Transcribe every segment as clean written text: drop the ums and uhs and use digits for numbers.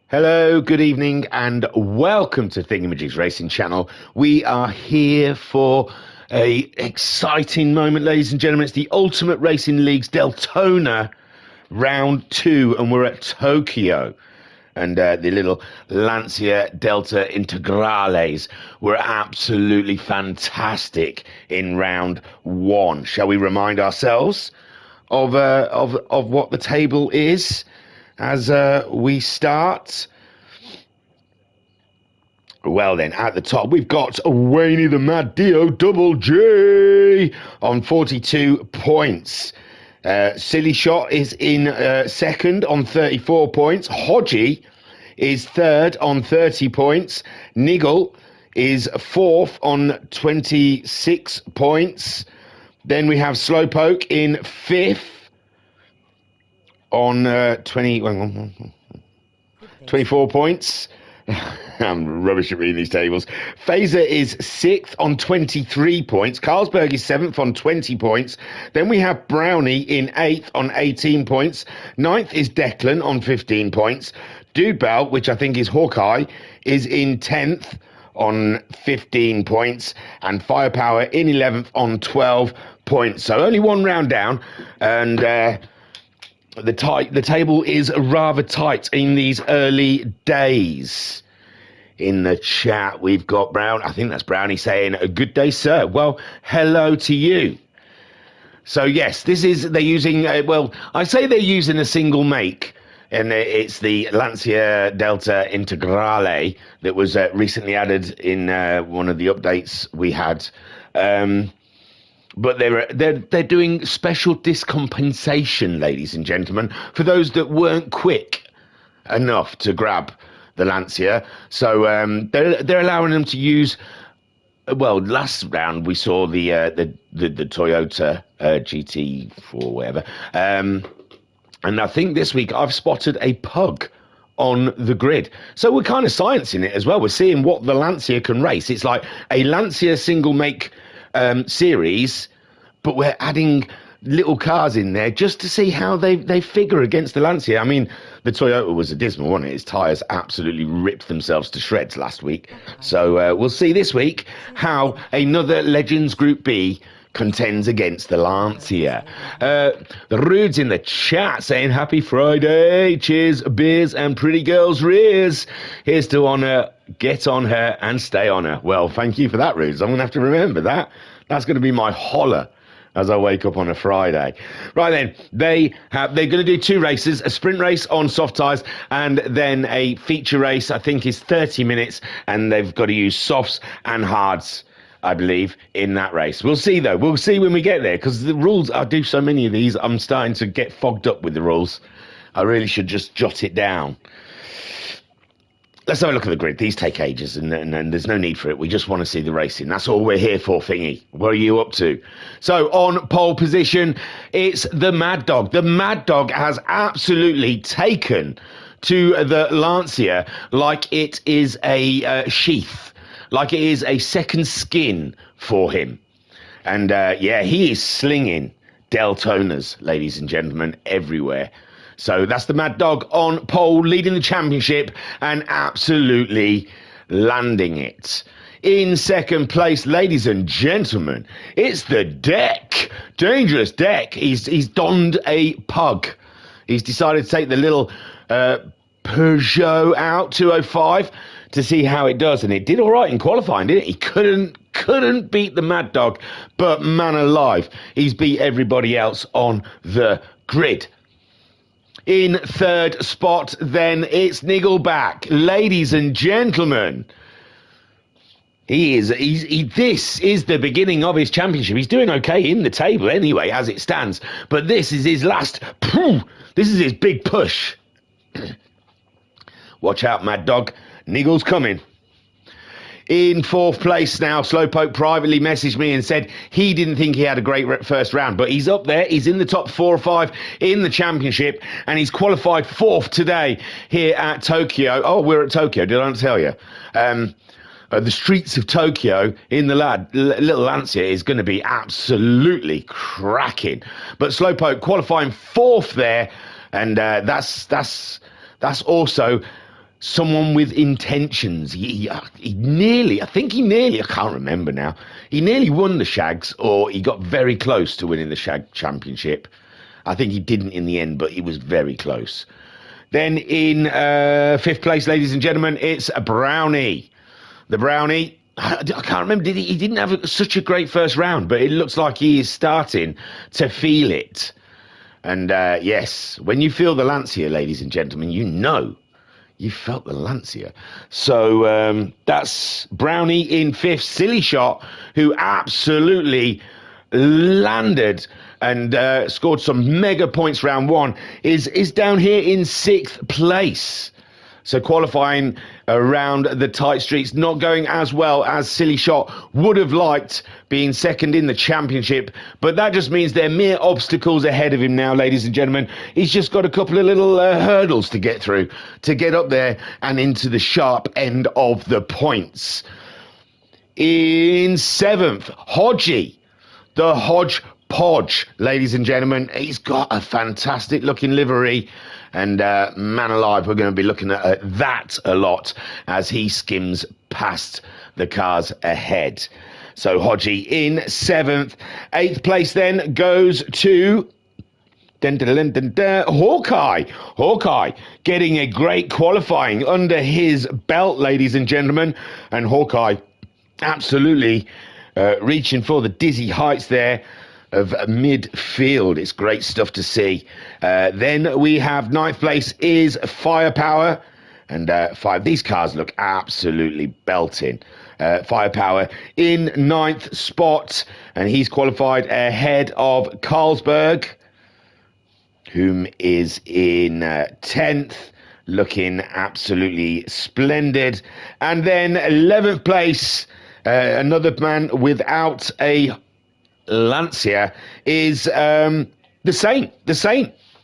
Hello, good evening, and welcome to Thingamajig's Racing Channel. We are here for a exciting moment, ladies and gentlemen. It's the Ultimate Racing League's Deltona Round 2, and we're at Tokyo. And the little Lancia Delta Integrales were absolutely fantastic in Round 1. Shall we remind ourselves of what the table is as we start? Well then, at the top we've got Wayne the Mad Dio Double G on 42 points. Silly Shot is in second on 34 points. Hodgie is third on 30 points. Niggle is fourth on 26 points. Then we have Slowpoke in fifth on 24 points. I'm rubbish at reading these tables. Phaser is sixth on 23 points. Carlsberg is seventh on 20 points. Then we have Brownie in eighth on 18 points. Ninth is Declan on 15 points. Dude Bell, which I think is Hawkeye, is in 10th on 15 points. And Firepower in 11th on 12 points. So only one round down. And the table is rather tight in these early days. In the chat, we've got Brown. I think that's Brownie saying, "A good day, sir." Well, hello to you. So yes, they're using. I say they're using a single make, and it's the Lancia Delta Integrale that was recently added in one of the updates we had. But they're doing special disc compensation, ladies and gentlemen, for those that weren't quick enough to grab the Lancia. So they're allowing them to use. Well, last round we saw the Toyota GT4 whatever, and I think this week I've spotted a Pug on the grid. So we're kind of sciencing it as well. We're seeing what the Lancia can race. It's like a Lancia single make series, but we're adding little cars in there just to see how they figure against the Lancia. I mean, the Toyota was a dismal, wasn't it? Its tyres absolutely ripped themselves to shreds last week. So we'll see this week how another Legends Group B contends against the Lancia. The Rude's in the chat saying, "Happy Friday, cheers, beers and pretty girls' rears. Here's to honour, get on her and stay on her." Well, thank you for that, Rudes. I'm going to have to remember that. That's going to be my holler as I wake up on a Friday. Right then, they're going to do two races, a sprint race on soft tyres and then a feature race, I think is 30 minutes, and they've got to use softs and hards, I believe, in that race. We'll see, though. We'll see when we get there, because the rules, I do so many of these, I'm starting to get fogged up with the rules. I really should just jot it down. Let's have a look at the grid. These take ages, and there's no need for it. We just want to see the racing. That's all we're here for, Thingy. What are you up to? So, on pole position, it's the Mad Dog. The Mad Dog has absolutely taken to the Lancia like it is a sheath, like it is a second skin for him. And, he is slinging Deltonas, ladies and gentlemen, everywhere. So that's the Mad Dog on pole, leading the championship and absolutely landing it. In second place, ladies and gentlemen, it's the Deck. Dangerous Deck. He's donned a Pug. He's decided to take the little Peugeot out 205 to see how it does. And it did all right in qualifying, didn't it? He couldn't beat the Mad Dog, but man alive, he's beat everybody else on the grid. In third spot, then, it's Niggleback. Ladies and gentlemen, this is the beginning of his championship. He's doing okay in the table anyway, as it stands. But this is his last, this is his big push. Watch out, Mad Dog. Niggle's coming. In fourth place now, Slowpoke privately messaged me and said he didn't think he had a great first round, but he's up there. He's in the top 4 or 5 in the championship, and he's qualified 4th today here at Tokyo. Oh, we're at Tokyo, did I not tell you? The streets of Tokyo in the little Lancia is going to be absolutely cracking. But Slowpoke qualifying 4th there, and that's also someone with intentions. He nearly, I can't remember now, he nearly won the Shags, or he got very close to winning the Shag Championship. I think he didn't in the end, but he was very close. Then in 5th place, ladies and gentlemen, it's a Brownie. The Brownie, I can't remember, he didn't have such a great first round, but it looks like he is starting to feel it. And yes, when you feel the Lancia, ladies and gentlemen, you know you felt the Lancia. So that's Brownie in 5th. Silly Shot, who absolutely landed and scored some mega points round 1, is down here in 6th place. So qualifying around the tight streets, not going as well as Silly Shot would have liked, being second in the championship. But that just means there are mere obstacles ahead of him now, ladies and gentlemen. He's just got a couple of little hurdles to get through to get up there and into the sharp end of the points. In 7th, Hodgie, the Hodgepodge, ladies and gentlemen. He's got a fantastic looking livery. And man alive, we're going to be looking at that a lot as he skims past the cars ahead. So Hodgie in 7th. 8th place then goes to Hawkeye. Hawkeye getting a great qualifying under his belt, ladies and gentlemen. And Hawkeye absolutely reaching for the dizzy heights there of midfield. It's great stuff to see. Then we have 9th place is Firepower, and these cars look absolutely belting. Firepower in 9th spot, and he's qualified ahead of Carlsberg, whom is in 10th, looking absolutely splendid. And then 11th place, another man without a Lancia, is the Saint,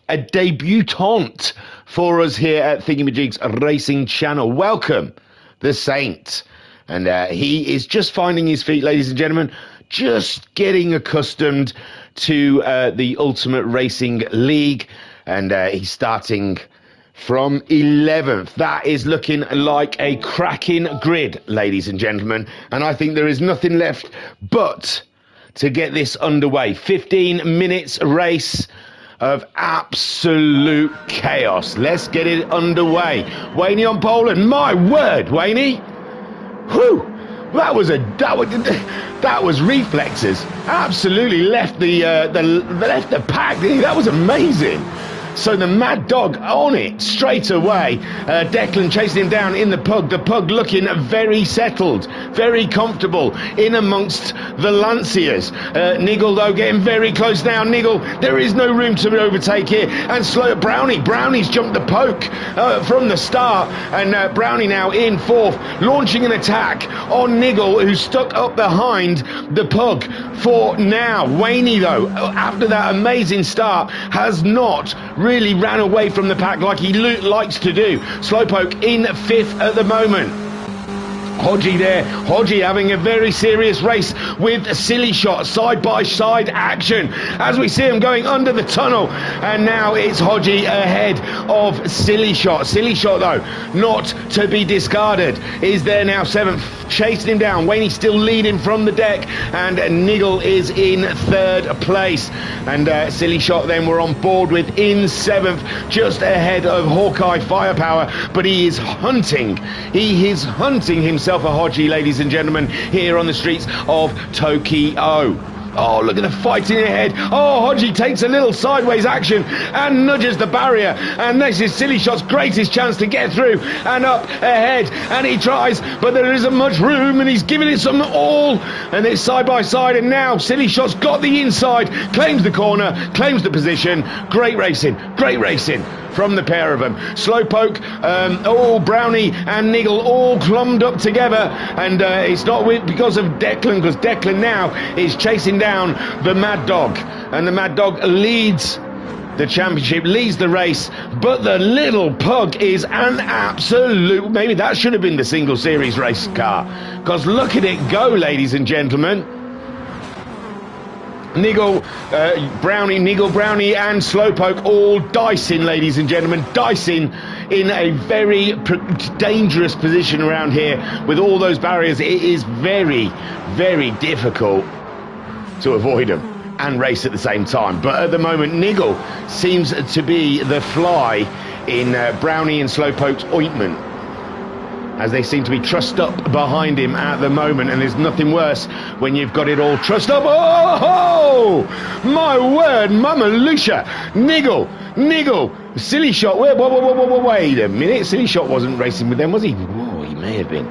a debutante for us here at Thingamajig's Racing Channel. Welcome, the Saint. And he is just finding his feet, ladies and gentlemen, just getting accustomed to the Ultimate Racing League, and he's starting from 11th. That is looking like a cracking grid, ladies and gentlemen, and I think there is nothing left but to get this underway. 15 minutes race of absolute chaos. Let's get it underway. Wayne on pole, and my word, Wayne, whew, that was reflexes. Absolutely left the pack. That was amazing. So the Mad Dog on it straight away. Declan chasing him down in the Pug. The Pug looking very settled, very comfortable in amongst the Lanciers. Niggle, though, getting very close now. Niggle, there is no room to overtake here. And slow Brownie. Brownie's jumped the poke from the start. And Brownie now in 4th, launching an attack on Niggle, who's stuck up behind the Pug for now. Wayne, though, after that amazing start, has not really ran away from the pack like he likes to do. Slowpoke in 5th at the moment. Hodgie there. Hodgie having a very serious race with Silly Shot. Side-by-side action as we see him going under the tunnel. And now it's Hodgie ahead of Silly Shot. Silly Shot, though, not to be discarded, is there now 7th. Chasing him down. Wayne still leading from the deck. And Niggle is in 3rd place. And Silly Shot then we're on board with in 7th, just ahead of Hawkeye Firepower. But he is hunting. He is hunting himself a Hodgie, ladies and gentlemen, here on the streets of Tokyo. Oh, look at the fighting ahead. Oh, Hodgie takes a little sideways action and nudges the barrier. And this is Silly Shot's greatest chance to get through and up ahead. And he tries, but there isn't much room, and he's giving it some all. And it's side by side, and now Silly Shot's got the inside, claims the corner, claims the position. Great racing from the pair of them. Slowpoke, Brownie and Niggle all clumped up together, and it's not because of Declan, because Declan now is chasing down the Mad Dog, and the Mad Dog leads the championship, leads the race, but the little Pug is an absolute, maybe that should have been the single series race car, because look at it go, ladies and gentlemen. Niggle, Brownie, and Slowpoke all dicing, ladies and gentlemen, dicing in a very dangerous position around here with all those barriers. It is very, very difficult to avoid them and race at the same time. But at the moment, Nigel seems to be the fly in Brownie and Slowpoke's ointment, as they seem to be trussed up behind him at the moment, and there's nothing worse when you've got it all trussed up. Oh, my word, Mama Lucia. Nigel, Silly Shot. Wait a minute, Silly Shot wasn't racing with them, was he? Oh, he may have been.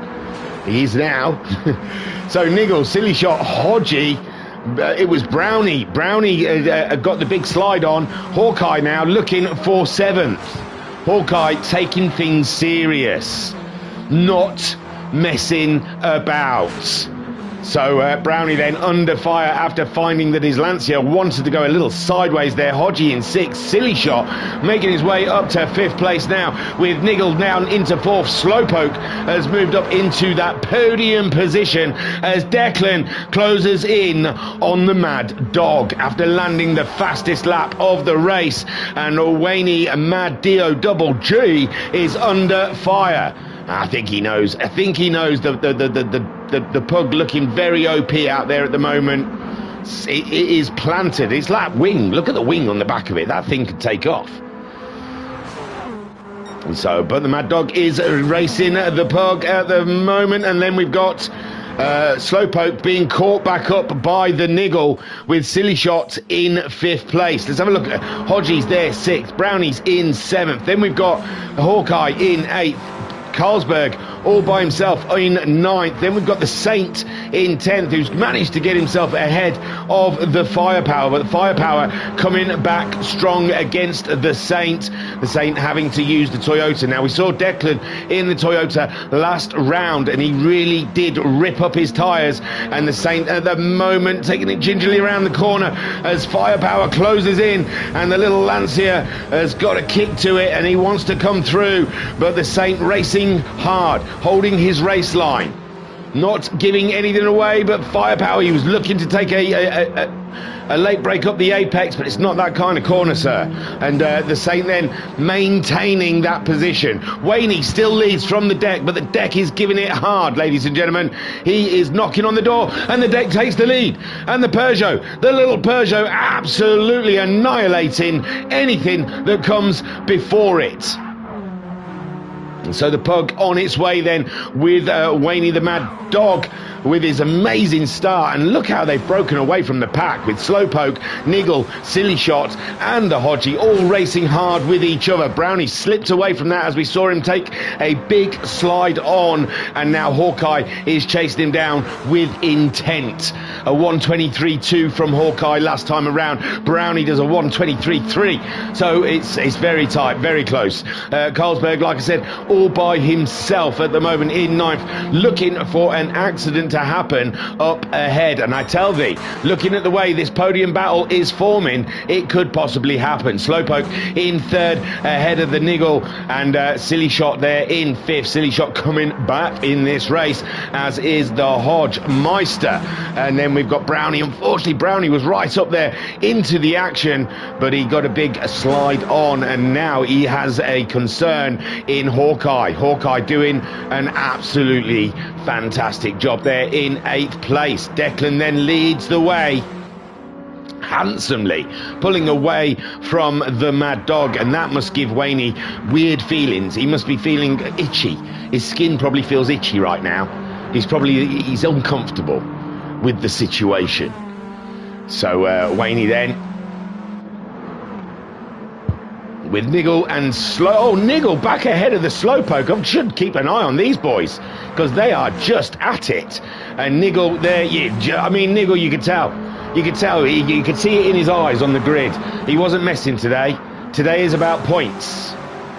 He is now. So Nigel, Silly Shot, Hodgie. It was Brownie. Brownie got the big slide on. Hawkeye now looking for 7th. Hawkeye taking things serious, not messing about. So Brownie then under fire after finding that his Lancia wanted to go a little sideways there. Hodgie in 6th, Silly Shot making his way up to 5th place now, with Nigel down into 4th. Slowpoke has moved up into that podium position as Declan closes in on the Mad Dog after landing the fastest lap of the race, and Wayne Mad Dio Double G is under fire. I think he knows. The pug looking very OP out there at the moment. It is planted. It's like wing. Look at the wing on the back of it. That thing could take off. And so, but the Mad Dog is racing the pug at the moment, and then we've got Slowpoke being caught back up by the Nigel with Silly Shot in 5th place. Let's have a look at Hodgie's there 6th, Brownie's in 7th. Then we've got Hawkeye in 8th. Carlsberg all by himself in 9th. Then we've got the Saint in 10th, who's managed to get himself ahead of the Firepower, but the Firepower coming back strong against the Saint having to use the Toyota. Now, we saw Declan in the Toyota last round, and he really did rip up his tyres, and the Saint at the moment taking it gingerly around the corner as Firepower closes in, and the little Lancia has got a kick to it and he wants to come through, but the Saint racing hard, holding his race line, not giving anything away, but Firepower, he was looking to take a late break up the apex, but it's not that kind of corner, sir. And the Saint then maintaining that position. Wayne still leads from the deck, but the deck is giving it hard, ladies and gentlemen. He is knocking on the door, and the deck takes the lead. And the Peugeot, the little Peugeot, absolutely annihilating anything that comes before it. And so the pug on its way then with Wayne the Mad Dog with his amazing start, and look how they've broken away from the pack with Slowpoke, Nigel, Silly Shot and the Hodgie all racing hard with each other. Brownie slipped away from that as we saw him take a big slide on, and now Hawkeye is chasing him down with intent. A 1:23.2 from Hawkeye last time around. Brownie does a 1:23.3, so it's very tight, very close. Carlsberg, like I said, all by himself at the moment in 9th, looking for an accident to happen up ahead. And I tell thee, looking at the way this podium battle is forming, it could possibly happen. Slowpoke in 3rd ahead of the Nigel, and Silly Shot there in 5th. Silly Shot coming back in this race, as is the Hodge Meister. And then we've got Brownie. Unfortunately, Brownie was right up there into the action, but he got a big slide on, and now he has a concern in Hawkeye. Hawkeye doing an absolutely fantastic job there in 8th place. Declan then leads the way handsomely, pulling away from the Mad Dog, and that must give Wayne weird feelings. He must be feeling itchy. His skin probably feels itchy right now. He's uncomfortable with the situation. So Wayne then with Nigel and Nigel back ahead of the Slowpoke. I should keep an eye on these boys because they are just at it. And Nigel there, Nigel, you could tell, you could see it in his eyes on the grid. He wasn't messing today. Today is about points.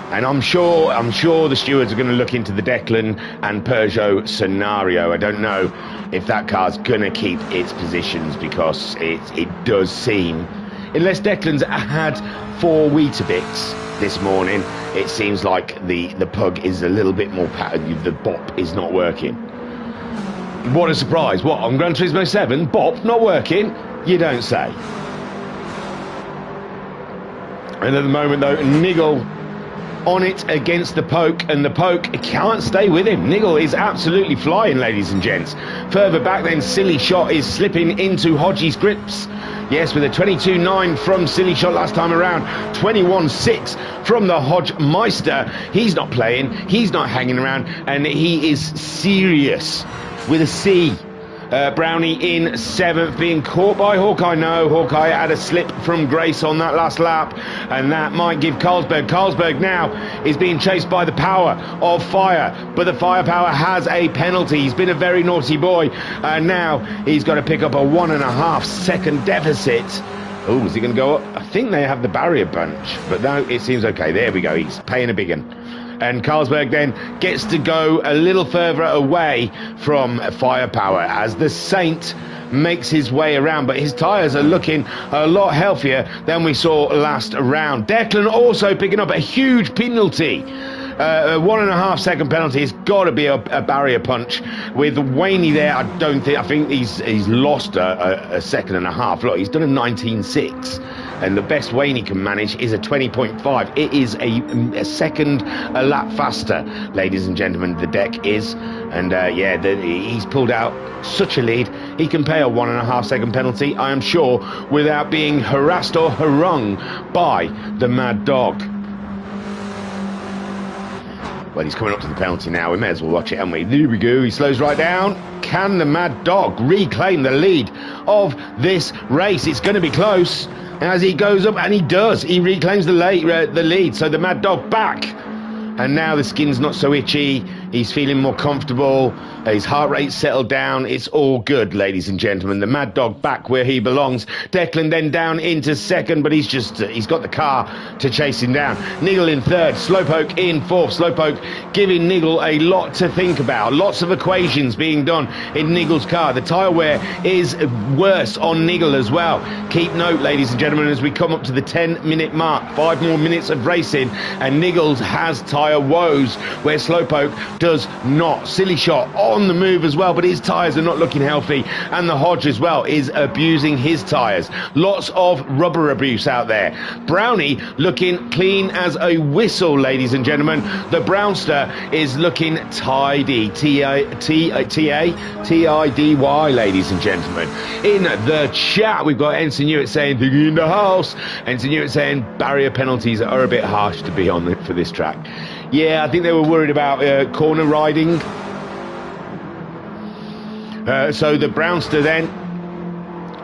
And I'm sure the stewards are going to look into the Declan and Peugeot scenario. I don't know if that car's going to keep its positions, because it does seem, unless Declan's had 4 Weetabix this morning, it seems like the pug is a little bit more pattered. The bop is not working. What a surprise. What, on Gran Turismo 7, bop not working? You don't say. And at the moment though, Nigel on it against the Poke, and the Poke can't stay with him. Niggle is absolutely flying, ladies and gents. Further back then, Silly Shot is slipping into Hodgie's grips. Yes, with a 22.9 from Silly Shot last time around, 21.6 from the Hodge Meister. He's not playing, he's not hanging around, and he is serious with a C. Brownie in 7th, being caught by Hawkeye. No, Hawkeye had a slip from Grace on that last lap, and that might give Carlsberg. Carlsberg now is being chased by the power of Fire, but the Firepower has a penalty. He's been a very naughty boy, and now he's got to pick up a 1.5 second deficit. Oh, is he going to go up? I think they have the barrier bunch, but no, it seems okay. There we go. He's paying a big one. And Carlsberg then gets to go a little further away from Firepower as the Saint makes his way around, but his tyres are looking a lot healthier than we saw last round. Declan also picking up a huge penalty. 1.5 second penalty. It's got to be a barrier punch with Waney there. I think he's lost a second and a half. Look, he's done a 19.6, and the best Waney can manage is a 20.5. It is a second a lap faster, ladies and gentlemen. The deck is, and he's pulled out such a lead. He can pay a 1.5 second penalty, I am sure, without being harassed or harung by the Mad Dog. Well, he's coming up to the penalty now. We may as well watch it, haven't we? There we go. He slows right down. Can the Mad Dog reclaim the lead of this race? It's going to be close as he goes up, and he does. He reclaims the lead. So the Mad Dog back. And now the skin's not so itchy. He's feeling more comfortable. His heart rate settled down. It's all good, ladies and gentlemen. The Mad Dog back where he belongs. Declan then down into second, but he's got the car to chase him down. Niggle in third. Slowpoke in fourth. Slowpoke giving Niggle a lot to think about. Lots of equations being done in Niggle's car. The tyre wear is worse on Niggle as well. Keep note, ladies and gentlemen, as we come up to the 10-minute mark. 5 more minutes of racing, and Niggle has tyre woes where Slowpoke does not. Silly Shot on the move as well, but his tyres are not looking healthy, and the Hodge as well is abusing his tyres. Lots of rubber abuse out there. Brownie looking clean as a whistle, ladies and gentlemen. The Brownster is looking tidy. T-I-D-Y, ladies and gentlemen. In the chat, we've got Ensign Hewitt saying, "Digging in the house." Ensign Hewitt saying, barrier penalties are a bit harsh to be on for this track. Yeah, I think they were worried about corner riding. So the Brownster then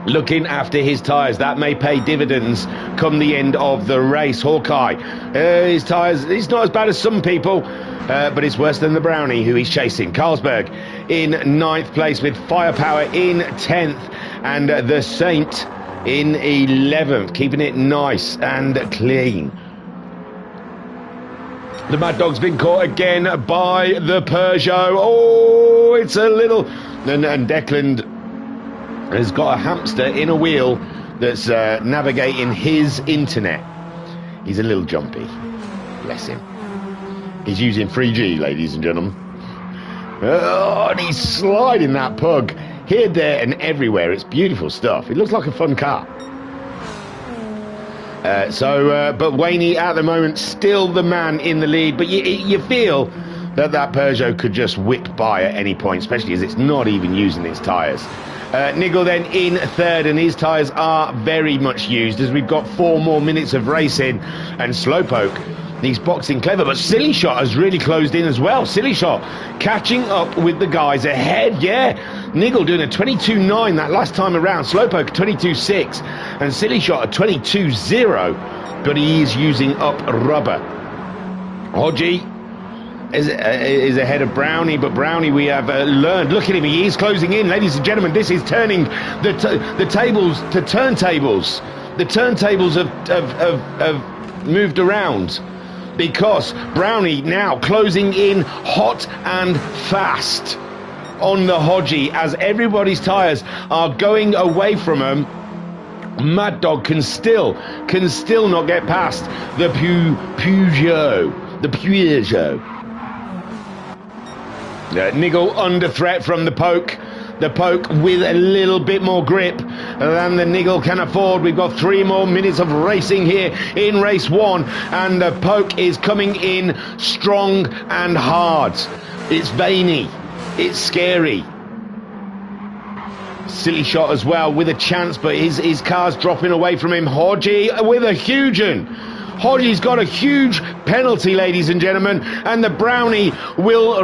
looking after his tyres. That may pay dividends come the end of the race. Hawkeye, his tyres, it's not as bad as some people, but it's worse than the Brownie who he's chasing. Carlsberg in 9th place with Firepower in 10th, and the Saint in 11th, keeping it nice and clean. The Mad Dog's been caught again by the Peugeot. Oh, it's a little... And Declan has got a hamster in a wheel that's navigating his internet. He's a little jumpy. Bless him. He's using 3G, ladies and gentlemen. Oh, and he's sliding that pug here, there, and everywhere. It's beautiful stuff. It looks like a fun car. But Waney at the moment still the man in the lead, but you feel that Peugeot could just whip by at any point, especially as it's not even using its tyres. Niggle then in third, and his tyres are very much used as we've got 4 more minutes of racing. And Slowpoke, he's boxing clever, but Silly Shot has really closed in as well. Silly Shot catching up with the guys ahead. Yeah, Niggle doing a 22.9 that last time around. Slowpoke 22.6, and Silly Shot a 22.0, but he is using up rubber. Hodgie is ahead of Brownie, but Brownie, we have learned. Look at him, he is closing in, ladies and gentlemen. This is turning the tables to turntables. The turntables have moved around, because Brownie now closing in hot and fast on the Hodgie as everybody's tyres are going away from him. Mad Dog can still not get past the Peugeot. Niggle under threat from the Poke. The Poke with a little bit more grip than the Niggle can afford. We've got 3 more minutes of racing here in race 1, and the Poke is coming in strong and hard. It's veiny. It's scary. Silly Shot as well with a chance, but his car's dropping away from him. Hodgie with a huge one. Hodgie's got a huge penalty, ladies and gentlemen, and the Brownie will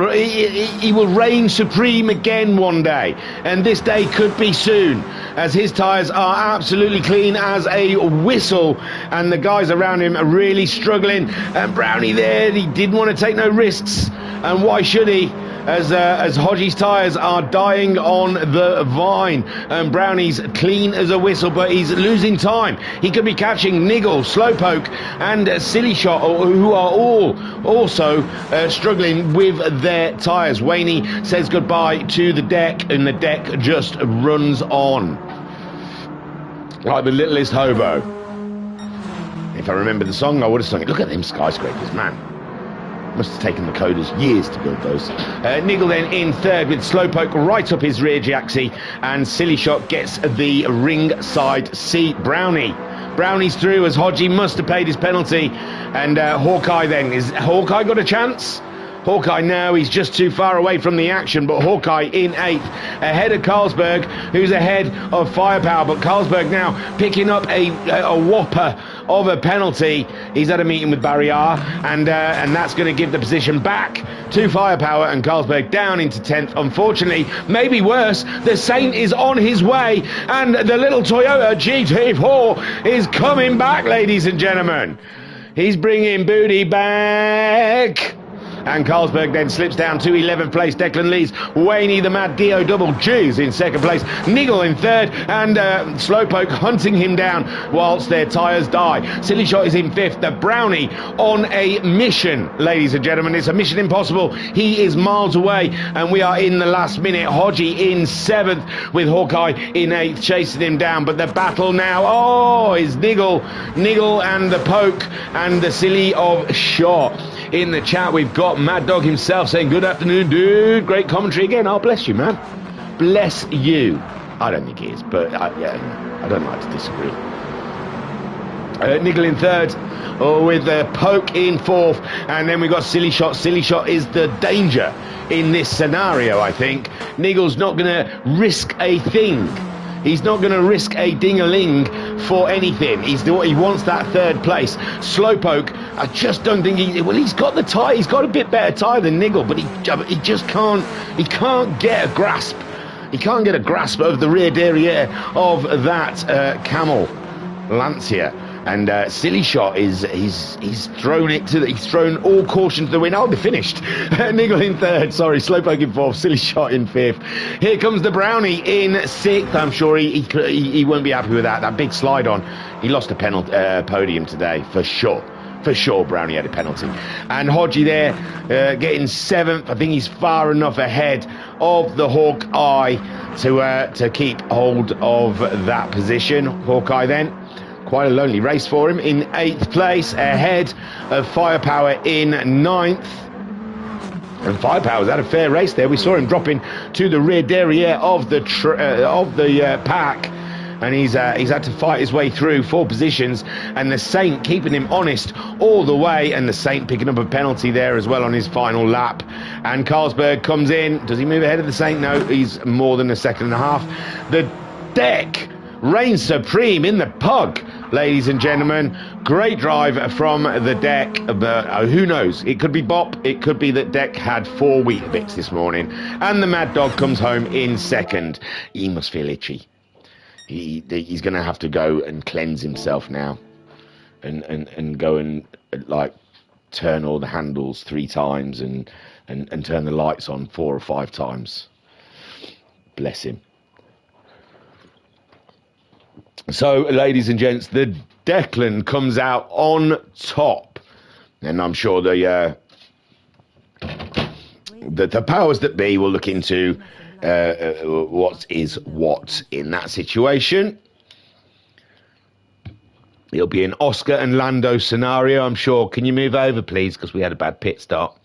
reign supreme again one day, and this day could be soon, as his tyres are absolutely clean as a whistle, and the guys around him are really struggling. And Brownie there, he didn't want to take no risks, and why should he? As Hodgie's tyres are dying on the vine, and Brownie's clean as a whistle, but he's losing time. He could be catching Niggle, Slowpoke and Silly Shot, who are all also struggling with their tyres. Waney says goodbye to the deck, and the deck just runs on like the littlest hobo. If I remember the song, I would have sung it. Look at them skyscrapers, man. Must have taken the coders years to build those. Niggle then in third with Slowpoke right up his rear jacksie, and Silly Shot gets the ringside seat. Brownie's through, as Hodgie must have paid his penalty, and Hawkeye then. Is Hawkeye got a chance? Hawkeye now, he's just too far away from the action, but Hawkeye in 8th, ahead of Carlsberg, who's ahead of Firepower, but Carlsberg now picking up a whopper of a penalty. He's had a meeting with Barrier, and that's going to give the position back to Firepower, and Carlsberg down into 10th. Unfortunately, maybe worse, the Saint is on his way, and the little Toyota GT4 is coming back, ladies and gentlemen. He's bringing booty back. And Carlsberg then slips down to 11th place. Declan leads. Waney, the Mad Dio double G's in 2nd place. Niggle in 3rd, and Slowpoke hunting him down whilst their tyres die. Silly Shot is in 5th. The Brownie on a mission, ladies and gentlemen. It's a mission impossible. He is miles away, and we are in the last minute. Hodgie in 7th with Hawkeye in 8th, chasing him down. But the battle now, is Niggle and the Poke and the Silly of Shot. In the chat, we've got Mad Dog himself saying, good afternoon, dude. Great commentary again. Oh, bless you, man. Bless you. I don't think he is, but I don't like to disagree. Niggle in 3rd, with the Poke in 4th, and then we've got Silly Shot. Silly Shot is the danger in this scenario, I think. Niggle's not going to risk a thing. He's not going to risk a ding-a-ling for anything. He wants that 3rd place. Slowpoke, I just don't think he's got the tyre. He's got a bit better tyre than Niggle, but he just can't. He can't get a grasp. He can't get a grasp of the rear derriere of that Camel Lancia. And Silly Shot he's thrown all caution to the wind. Oh, they're finished. Niggle in 3rd, sorry, Slowpoke in 4th, Silly Shot in 5th. Here comes the Brownie in 6th. I'm sure he won't be happy with that. That big slide on. He lost a podium today, for sure. For sure, Brownie had a penalty. And Hodgie there, getting 7th. I think he's far enough ahead of the Hawkeye to keep hold of that position. Hawkeye then. Quite a lonely race for him in 8th place, ahead of Firepower in 9th. And Firepower's had a fair race there. We saw him dropping to the rear derriere of the pack, and he's had to fight his way through 4 positions. And the Saint keeping him honest all the way, and the Saint picking up a penalty there as well on his final lap. And Carlsberg comes in. Does he move ahead of the Saint? No, he's more than a second and a half. The deck reigns supreme in the pug, ladies and gentlemen. Great drive from the deck, but who knows? It could be Bop. It could be that Deck had 4 Weetabix this morning. And the Mad Dog comes home in 2nd. He must feel itchy. He's going to have to go and cleanse himself now, and go and like turn all the handles 3 times and turn the lights on 4 or 5 times. Bless him. So, ladies and gents, the Declan comes out on top, and I'm sure the powers that be will look into what is what in that situation. It'll be an Oscar and Lando scenario, I'm sure. Can you move over, please? Because we had a bad pit start.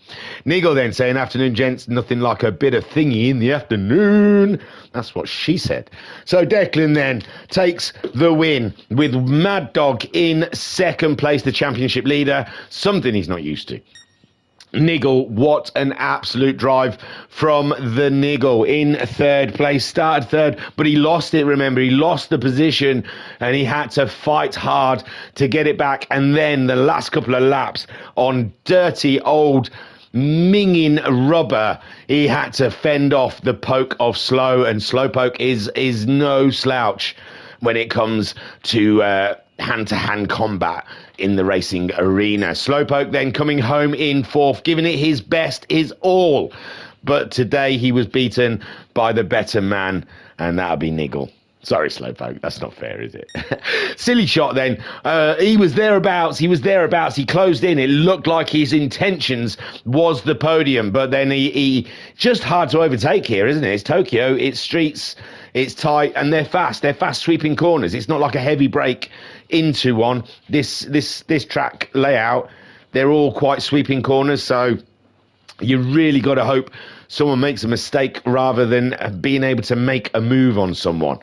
Nigel then saying, afternoon, gents, nothing like a bit of thingy in the afternoon. That's what she said. So Declan then takes the win with Mad Dog in second place, the championship leader, something he's not used to. Nigel, what an absolute drive from the Nigel in third place. Started third, but he lost it, remember. He lost the position and he had to fight hard to get it back. And then the last couple of laps on dirty old minging rubber, he had to fend off the poke of Slow, and Slowpoke is no slouch when it comes to hand-to-hand combat in the racing arena. Slowpoke then coming home in fourth, giving it his best, his all. But today he was beaten by the better man, and that'll be Nigel. Sorry, Slowpoke, that's not fair, is it? Silly Shot then. He was thereabouts. He closed in. It looked like his intentions was the podium, but then he just hard to overtake here, isn't it? It's Tokyo, it's streets, it's tight, and they're fast. They're fast sweeping corners. It's not like a heavy break into one. This track layout, they're all quite sweeping corners, so you really got to hope someone makes a mistake rather than being able to make a move on someone.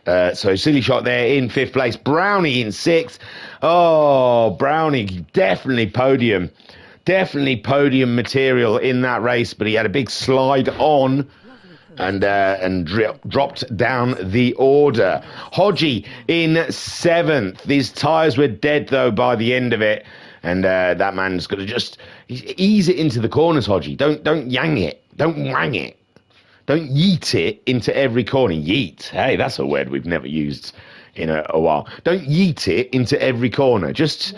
So Silly Shot there in fifth place. Brownie in sixth. Oh, Brownie, definitely podium material in that race, but he had a big slide on and dropped down the order. Hodgie in seventh. These tyres were dead, though, by the end of it. And that man's got to just ease it into the corners, Hodgie. Don't yang it. Don't wang it. Don't yeet it into every corner. Yeet. Hey, that's a word we've never used in a while. Don't yeet it into every corner. Just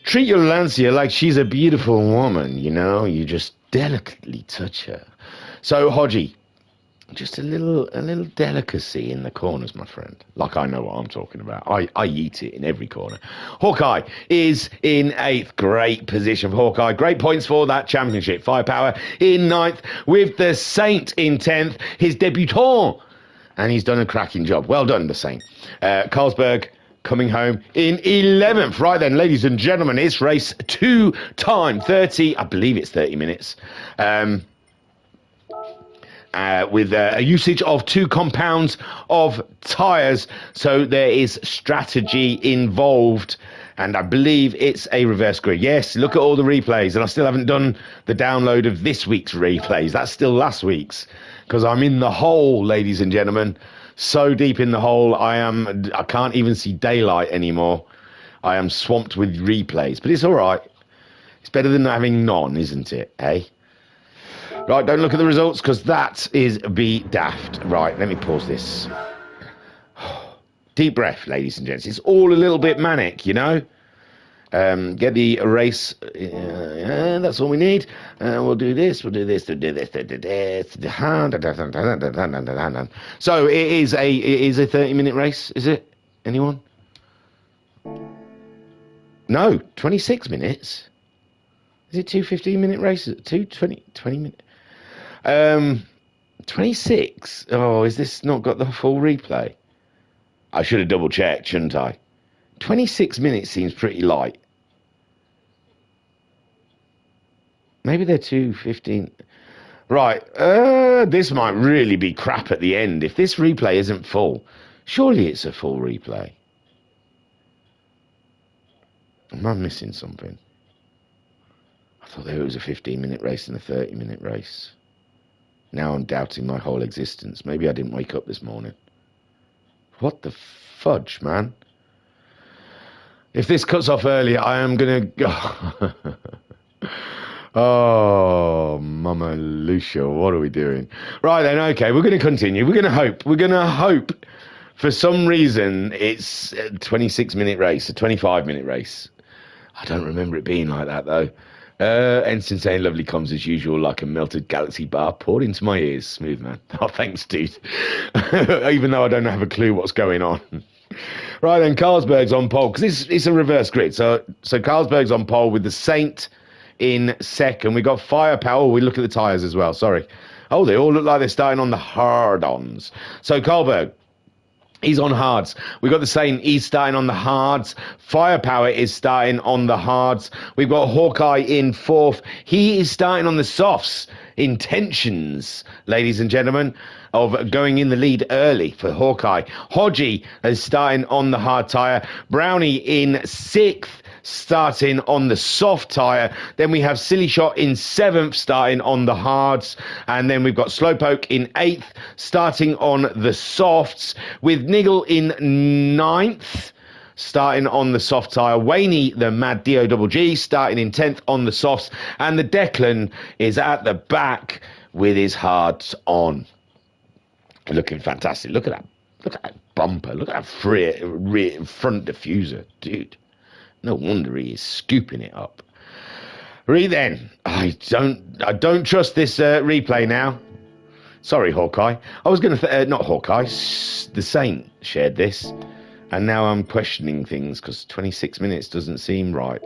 treat your Lancia like she's a beautiful woman, you know? You just delicately touch her. So, Hodgie, just a little delicacy in the corners, my friend. Like I know what I'm talking about. I eat it in every corner. Hawkeye is in eighth. Great position for Hawkeye. Great points for that championship. Firepower in ninth with the Saint in 10th. His debutant. And he's done a cracking job. Well done, the Saint. Carlsberg coming home in 11th. Right then, ladies and gentlemen, it's race 2 time 30. I believe it's 30 minutes. With a usage of 2 compounds of tyres, so there is strategy involved, and I believe it's a reverse grid. Yes, look at all the replays, and I still haven't done the download of this week's replays. That's still last week's, because I'm in the hole, ladies and gentlemen, so deep in the hole. I can't even see daylight anymore. I am swamped with replays, but it's all right. It's better than having none, isn't it, eh? Right, don't look at the results, because that is be daft. Right, let me pause this. Deep breath, ladies and gents. It's all a little bit manic, you know? Get the race. That's all we need. We'll do this, we'll do this, we'll do this, we'll do this. So it is a 30-minute race, is it? Anyone? No, 26 minutes. Is it 2 15-minute races? 20 minute? 26. Oh, is this not got the full replay? I should have double checked, shouldn't I? 26 minutes seems pretty light. Maybe they're 2:15. Right. This might really be crap at the end. If this replay isn't full, surely it's a full replay. Am I missing something? I thought there was a 15-minute race and a 30-minute race. Now I'm doubting my whole existence. Maybe I didn't wake up this morning. What the fudge, man? If this cuts off early, I am going to... Oh, Mama Lucia, what are we doing? Right then, okay, we're going to continue. We're going to hope. We're going to hope for some reason it's a 26-minute race, a 25-minute race. I don't remember it being like that, though. Ensign saying lovely comms as usual, like a melted galaxy bar poured into my ears. Smooth, man. Oh, thanks, dude. Even though I don't have a clue what's going on. Right then, Carlsberg's on pole, because it's a reverse grid. So Carlsberg's on pole with the Saint in second. We got Firepower. We look at the tyres as well, sorry. Oh, they all look like they're starting on the hard-ons. So Carlsberg He's on hards. We've got the same. He's starting on the hards. Firepower is starting on the hards. We've got Hawkeye in 4th. He is starting on the softs. Intentions, ladies and gentlemen, of going in the lead early for Hawkeye. Hodgie is starting on the hard tyre. Brownie in 6th. Starting on the soft tyre. Then we have Silly Shot in 7th, starting on the hards. And then we've got Slowpoke in 8th, starting on the softs, with Niggle in 9th, starting on the soft tyre. Waney, the Mad D-O-G-G, starting in 10th on the softs. And the Declan is at the back with his hards on. Looking fantastic. Look at that. Look at that bumper. Look at that front diffuser, dude. No wonder he is scooping it up. Then, I don't trust this replay now. Sorry, Hawkeye. I was going to not Hawkeye. The Saint shared this, and now I'm questioning things because 26 minutes doesn't seem right.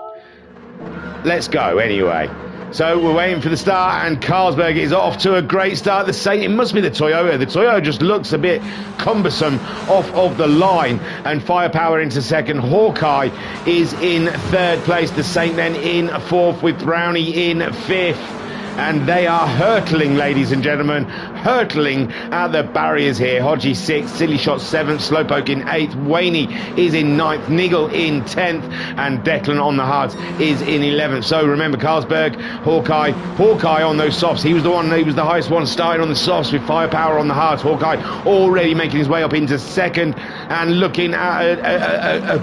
Let's go anyway. So we're waiting for the start, and Carlsberg is off to a great start. The Saint, it must be the Toyota. The Toyota just looks a bit cumbersome off of the line, and Firepower into 2nd. Hawkeye is in 3rd place. The Saint then in 4th, with Brownie in 5th. And they are hurtling, ladies and gentlemen, hurtling at the barriers here. Hodgie 6th, Silly Shot 7th, Slowpoke in 8th, Waney is in 9th, Niggle in 10th, and Declan on the hards is in 11th. So remember, Carlsberg, Hawkeye on those softs. He was the highest one starting on the softs with Firepower on the hards. Hawkeye already making his way up into 2nd and looking at a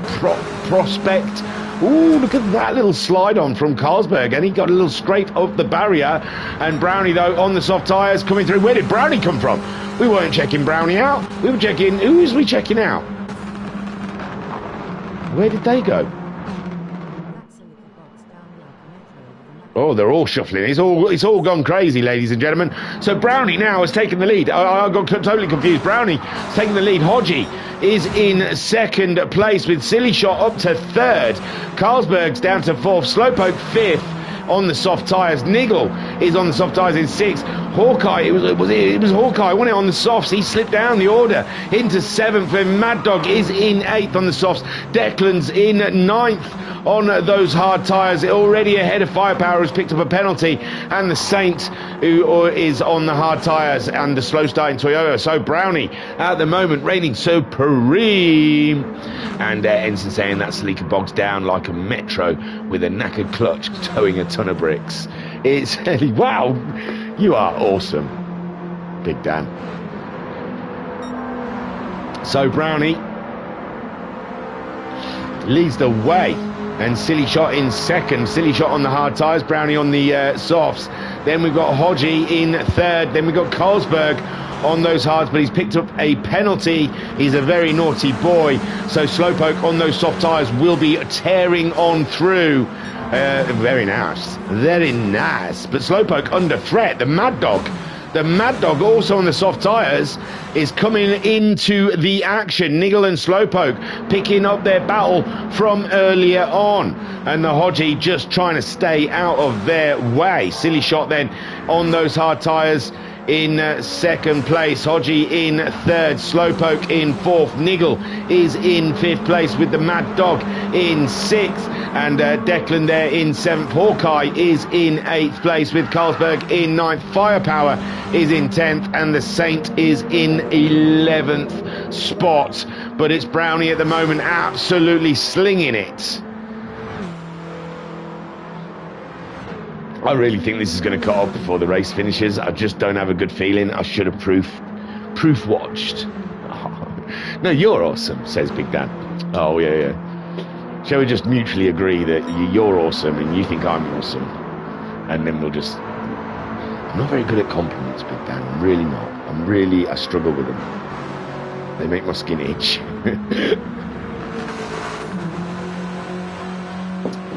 prospect. Ooh, look at that little slide on from Carlsberg, and he got a little scrape of the barrier. And Brownie, though, on the soft tyres coming through. Where did Brownie come from? We weren't checking Brownie out. We were checking. Who was we checking out? Where did they go? Oh, they're all shuffling. It's all gone crazy, ladies and gentlemen. So Brownie now has taken the lead. I got totally confused. Brownie has taken the lead. Hodgie is in 2nd place with Silly Shot up to 3rd. Carlsberg's down to 4th. Slowpoke 5th on the soft tyres. Niggle is on the soft tyres in 6th. Hawkeye, it was Hawkeye, wasn't it, on the softs? He slipped down the order into 7th, and Mad Dog is in 8th on the softs. Declan's in 9th on those hard tyres, already ahead of Firepower, who's picked up a penalty, and the Saint, who is on the hard tyres, and the slow starting Toyota. So Brownie at the moment reigning supreme, and Ensign saying that Sleeker bogs down like a metro with a knackered clutch towing a ton of bricks. It's wow, you are awesome, Big Dan. So Brownie leads the way, and Silly Shot in 2nd. Silly Shot on the hard tyres, Brownie on the softs. Then we've got Hodgie in 3rd. Then we've got Carlsberg on those hards, but he's picked up a penalty. He's a very naughty boy. So Slowpoke on those soft tyres will be tearing on through. Very nice. Very nice. But Slowpoke under threat. The Mad Dog also on the soft tyres is coming into the action. Niggle and Slowpoke picking up their battle from earlier on, and the Hodgie just trying to stay out of their way. Silly Shot then on those hard tyres in 2nd place. Hodgie in 3rd. Slowpoke in 4th. Niggle is in 5th place with the Mad Dog in 6th. And Declan there in 7th. Hawkeye is in 8th place with Carlsberg in 9th. Firepower is in 10th. And the Saint is in 11th spot. But it's Brownie at the moment absolutely slinging it. I really think this is going to cut off before the race finishes. I just don't have a good feeling. I should have proof watched. Oh. No, you're awesome, says Big Dan. Oh, yeah. Shall we just mutually agree that you're awesome and you think I'm awesome? And then we'll just... I'm not very good at compliments, Big Dan. I'm really not. I struggle with them. They make my skin itch.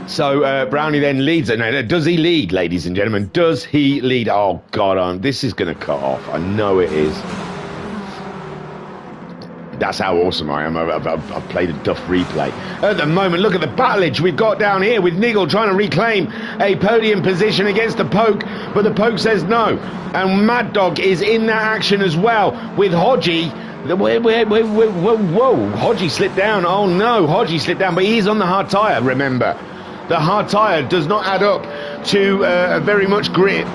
So Brownie then leads. No, does he lead, ladies and gentlemen? Does he lead? Oh, God, this is going to cut off. I know it is. That's how awesome I am. I've played a duff replay. At the moment, look at the battlage we've got down here with Niggle trying to reclaim a podium position against the Poke, but the Poke says no. And Mad Dog is in that action as well with Hodgie Whoa, Hodgie slipped down. Oh no, Hodgie slipped down, but he is on the hard tyre, remember. The hard tyre does not add up to very much grip.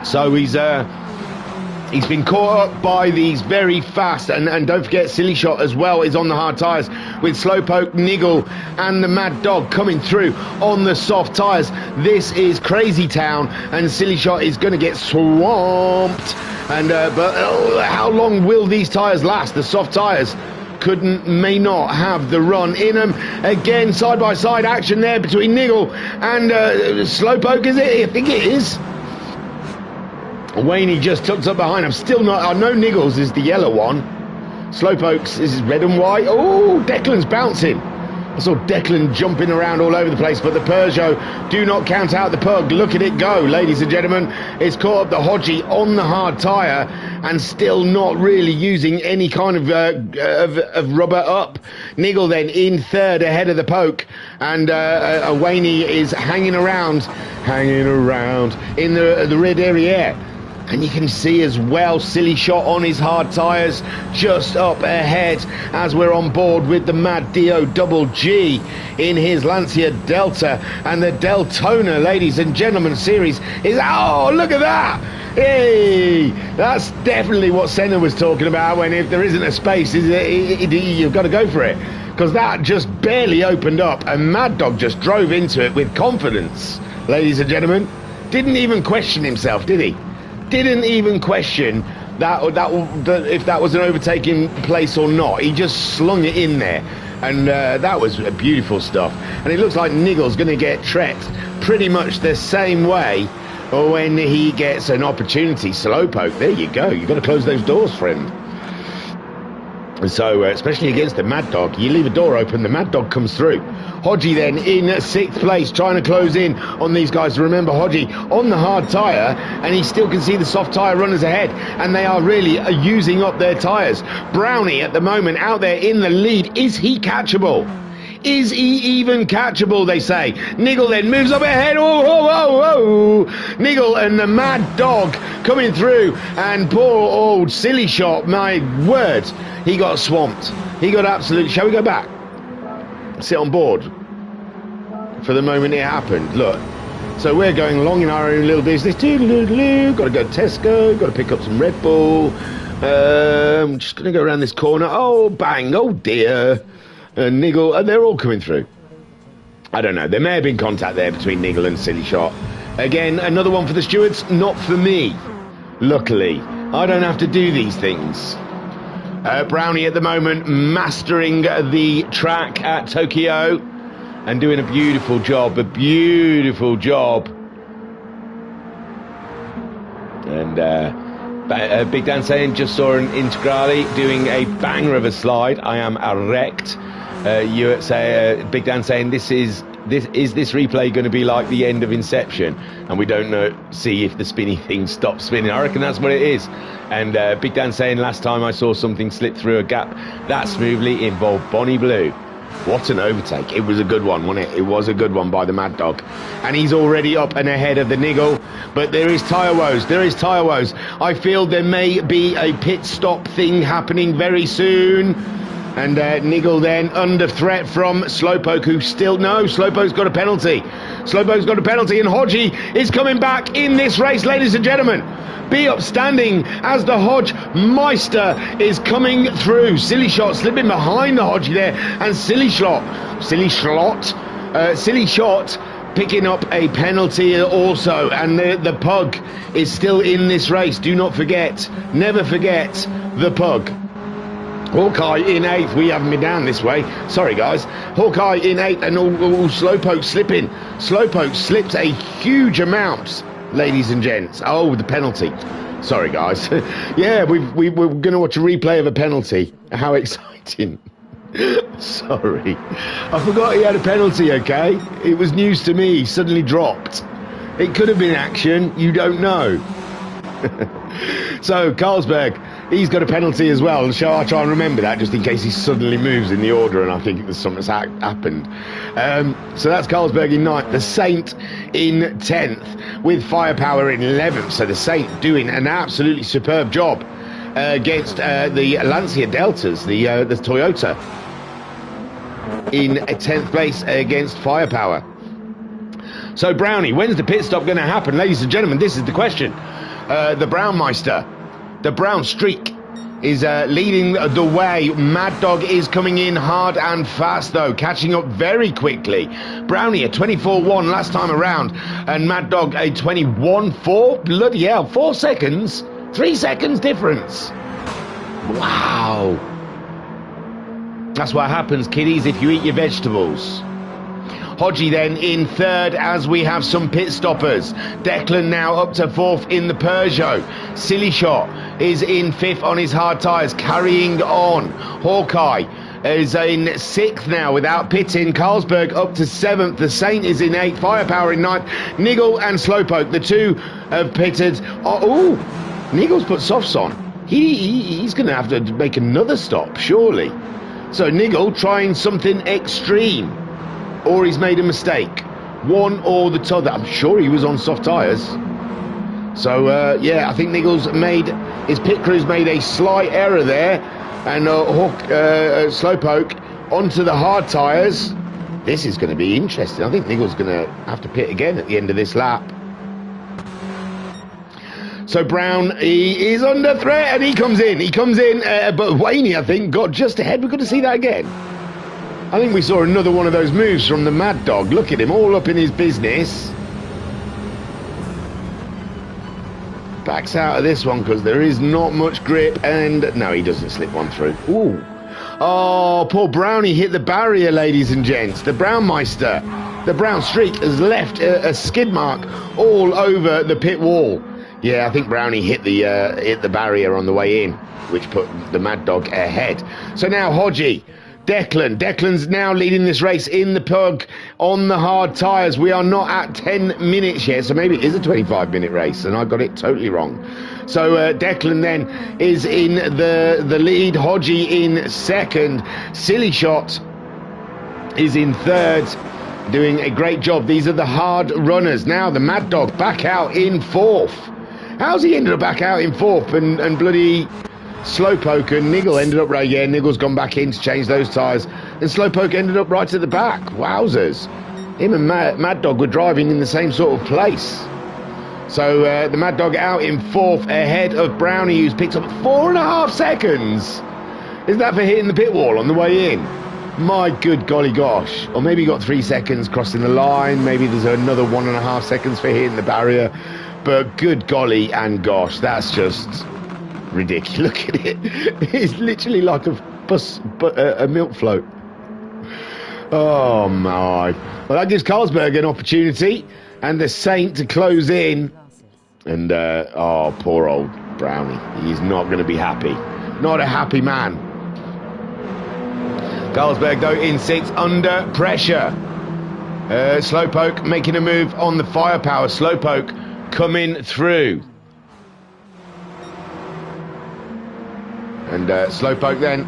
So he's been caught up by these very fast, and don't forget Silly Shot as well is on the hard tyres, with Slowpoke, Niggle and the Mad Dog coming through on the soft tyres. This is Crazy Town, and Silly Shot is going to get swamped. And but how long will these tyres last? The soft tyres may not have the run in them. Again, side by side action there between Niggle and Slowpoke, is it? I think it is. Wayne just tucked up behind him. Still not. I know Niggles is the yellow one. Slowpoke's is red and white. Oh, Declan's bouncing. I saw Declan jumping around all over the place, but the Peugeot do not count out the Pug. Look at it go, ladies and gentlemen. It's caught up the Hodgie on the hard tyre and still not really using any kind of rubber up. Niggle then in third ahead of the Poke, and Wayne is hanging around in the red area. And you can see as well Silly Shot on his hard tyres just up ahead as we're on board with the Mad Dio Double G in his Lancia Delta. And the Deltona, ladies and gentlemen, series is... Oh, look at that! Hey! That's definitely what Senna was talking about, when if there isn't a space, you've got to go for it. Because that just barely opened up, and Mad Dog just drove into it with confidence, ladies and gentlemen. Didn't even question himself, did he? Didn't even question that if that was an overtaking place or not. He just slung it in there, and that was beautiful stuff. And it looks like Niggle's going to get trekked pretty much the same way when he gets an opportunity. Slowpoke, there you go. You've got to close those doors, friend. And so, especially against the Mad Dog, you leave a door open, the Mad Dog comes through. Hodgie then in 6th place, trying to close in on these guys. Remember, Hodgie on the hard tyre, and he still can see the soft tyre runners ahead, and they are really using up their tyres. Brownie at the moment out there in the lead. Is he catchable? Is he even catchable, they say? Niggle then moves up ahead. Oh, oh, oh, oh. Niggle and the Mad Dog coming through, and poor old Silly Shot, my word, he got swamped. He got absolutely... Shall we go back? Sit on board for the moment it happened. Look, so we're going along in our own little business. Got to go to Tesco, got to pick up some Red Bull. Just going to go around this corner. Oh, bang, oh dear. Niggle, and they're all coming through. I don't know, there may have been contact there between Niggle and Silly Shot. Again, another one for the stewards, not for me. Luckily, I don't have to do these things. Brownie at the moment mastering the track at Tokyo and doing a beautiful job, And Big Dan saying, just saw an Integrale doing a banger of a slide. I am erect. You say, Big Dan saying, is this replay going to be like the end of Inception? And we don't know, see if the spinny thing stops spinning. I reckon that's what it is. And Big Dan saying, last time I saw something slip through a gap that smoothly involved Bonnie Blue. What an overtake. It was a good one, wasn't it? It was a good one by the Mad Dog. And he's already up and ahead of the Niggle. But there is tyre woes. There is tyre woes. I feel there may be a pit stop thing happening very soon. And Niggle then under threat from Slowpoke, who still... No, Slowpoke's got a penalty. Slowpoke's got a penalty, and Hodgie is coming back in this race, ladies and gentlemen. Be upstanding as the Hodge Meister is coming through. Silly Shot slipping behind the Hodgie there, and Silly Shot picking up a penalty also, and the Pug is still in this race. Do not forget, never forget the Pug. Hawkeye in 8th. We haven't been down this way. Sorry, guys. Hawkeye in 8th, and Slowpoke slipping. Slowpoke slipped a huge amount, ladies and gents. Oh, the penalty. Sorry, guys. Yeah, we're going to watch a replay of a penalty. How exciting. Sorry. I forgot he had a penalty, okay? It was news to me. He suddenly dropped. It could have been action. You don't know. So, Carlsberg, he's got a penalty as well. Shall I try and remember that, just in case he suddenly moves in the order and I think there's something's happened. So that's Carlsberg in 9th. The Saint in 10th, with Firepower in 11th. So the Saint doing an absolutely superb job against the Lancia Deltas, the Toyota. In 10th place against Firepower. So Brownie, when's the pit stop going to happen? Ladies and gentlemen, this is the question. The Brownmeister, the Brown Streak, is leading the way. Mad Dog is coming in hard and fast, though, catching up very quickly. Brownie a 24.1 last time around, and Mad Dog a 21.4. Bloody hell, 4 seconds, 3 seconds difference. Wow. That's what happens, kiddies, if you eat your vegetables. Hodgie then in third as we have some pit stoppers. Declan now up to fourth in the Peugeot. Silly Shot is in fifth on his hard tyres, carrying on. Hawkeye is in sixth now without pitting. Carlsberg up to seventh. The Saint is in eighth. Firepower in ninth. Niggle and Slowpoke, the two have pitted. Oh, Niggle's put softs on. He's going to have to make another stop, surely. So Niggle trying something extreme, or he's made a mistake. One or the t'other. I'm sure he was on soft tyres. So yeah, I think Niggle's made, his pit crew's made a slight error there, and Slowpoke onto the hard tyres. This is going to be interesting. I think Niggle's going to have to pit again at the end of this lap. So Brown, he is under threat, and he comes in, but Wayne, I think, got just ahead. We're going to see that again. I think we saw another one of those moves from the Mad Dog. Look at him, all up in his business. Backs out of this one because there is not much grip, and no, he doesn't slip one through. Ooh. Oh, poor Brownie hit the barrier, ladies and gents. The Brownmeister, the Brown Streak, has left a skid mark all over the pit wall. Yeah, I think Brownie hit the barrier on the way in, which put the Mad Dog ahead. So now Hodgie, Declan's now leading this race in the pug on the hard tyres. We are not at 10 minutes yet, so maybe it is a 25-minute race, and I got it totally wrong. So Declan then is in the lead, Hodgie in second, Silly Shot is in third, doing a great job. These are the hard runners. Now the Mad Dog back out in fourth. How's he ended up back out in fourth, and bloody Slowpoke and Niggle ended up right? Yeah, Niggle's gone back in to change those tyres, and Slowpoke ended up right at the back. Wowzers. Him and Mad Dog were driving in the same sort of place. So the Mad Dog out in fourth ahead of Brownie, who's picked up 4.5 seconds. Is that for hitting the pit wall on the way in? My good golly gosh. Or maybe he got 3 seconds crossing the line. Maybe there's another 1.5 seconds for hitting the barrier. But good golly and gosh, that's just ridiculous. Look at it. It's literally like a milk float. Oh my. Well, that gives Carlsberg an opportunity and the Saint to close in. And oh, poor old Brownie. He's not going to be happy. Not a happy man. Carlsberg though in sixth, under pressure. Slowpoke making a move on the Firepower. Slowpoke coming through. And Slowpoke then,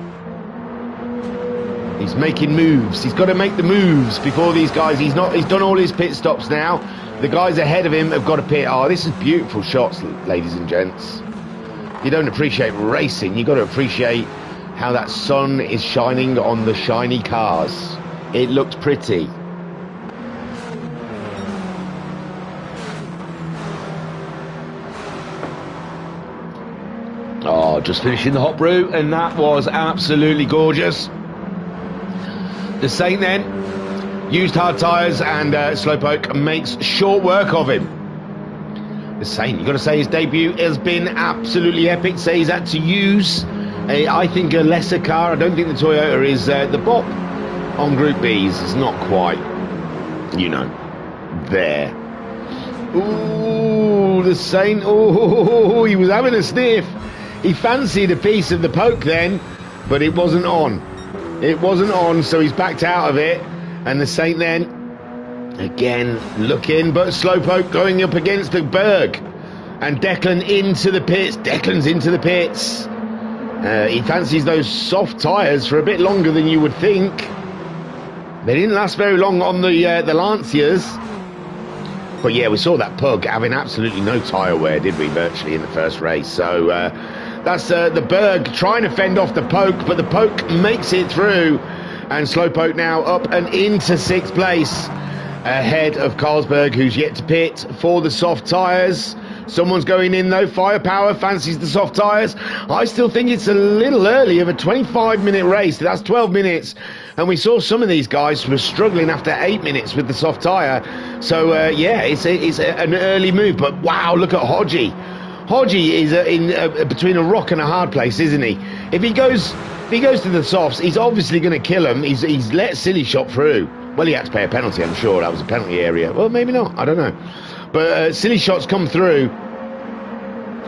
he's making moves. He's got to make the moves before these guys. He's done all his pit stops now. The guys ahead of him have got to pit. Oh, this is beautiful shots, ladies and gents. You don't appreciate racing. You've got to appreciate how that sun is shining on the shiny cars. It looks pretty. Oh, just finishing the hot brew, and that was absolutely gorgeous. The Saint then used hard tyres, and Slowpoke makes short work of him. The Saint, you've got to say his debut has been absolutely epic. Say he's had to use, I think, a lesser car. I don't think the Toyota is the Bop on Group B's. It's not quite, you know, there. Ooh, the Saint. Oh, he was having a sniff. He fancied a piece of the poke then, but it wasn't on. It wasn't on, so he's backed out of it. And the Saint then, again, looking, but Slowpoke going up against the Berg. And Declan into the pits. Declan's into the pits. He fancies those soft tyres for a bit longer than you would think. They didn't last very long on the Lancias. But yeah, we saw that pug having absolutely no tyre wear, did we, virtually in the first race. So That's the Berg trying to fend off the Poke, but the Poke makes it through. And Slowpoke now up and into 6th place, ahead of Carlsberg, who's yet to pit for the soft tyres. Someone's going in though. Firepower fancies the soft tyres. I still think it's a little early of a 25-minute race. That's 12 minutes. And we saw some of these guys were struggling after 8 minutes with the soft tyre. So, yeah, it's an early move. But, wow, look at Hodgie. Hodgie is between a rock and a hard place, isn't he? If he goes to the softs, he's obviously going to kill him. He's let Silly Shot through. Well, he had to pay a penalty, I'm sure. That was a penalty area. Well, maybe not. I don't know. But Silly Shot's come through,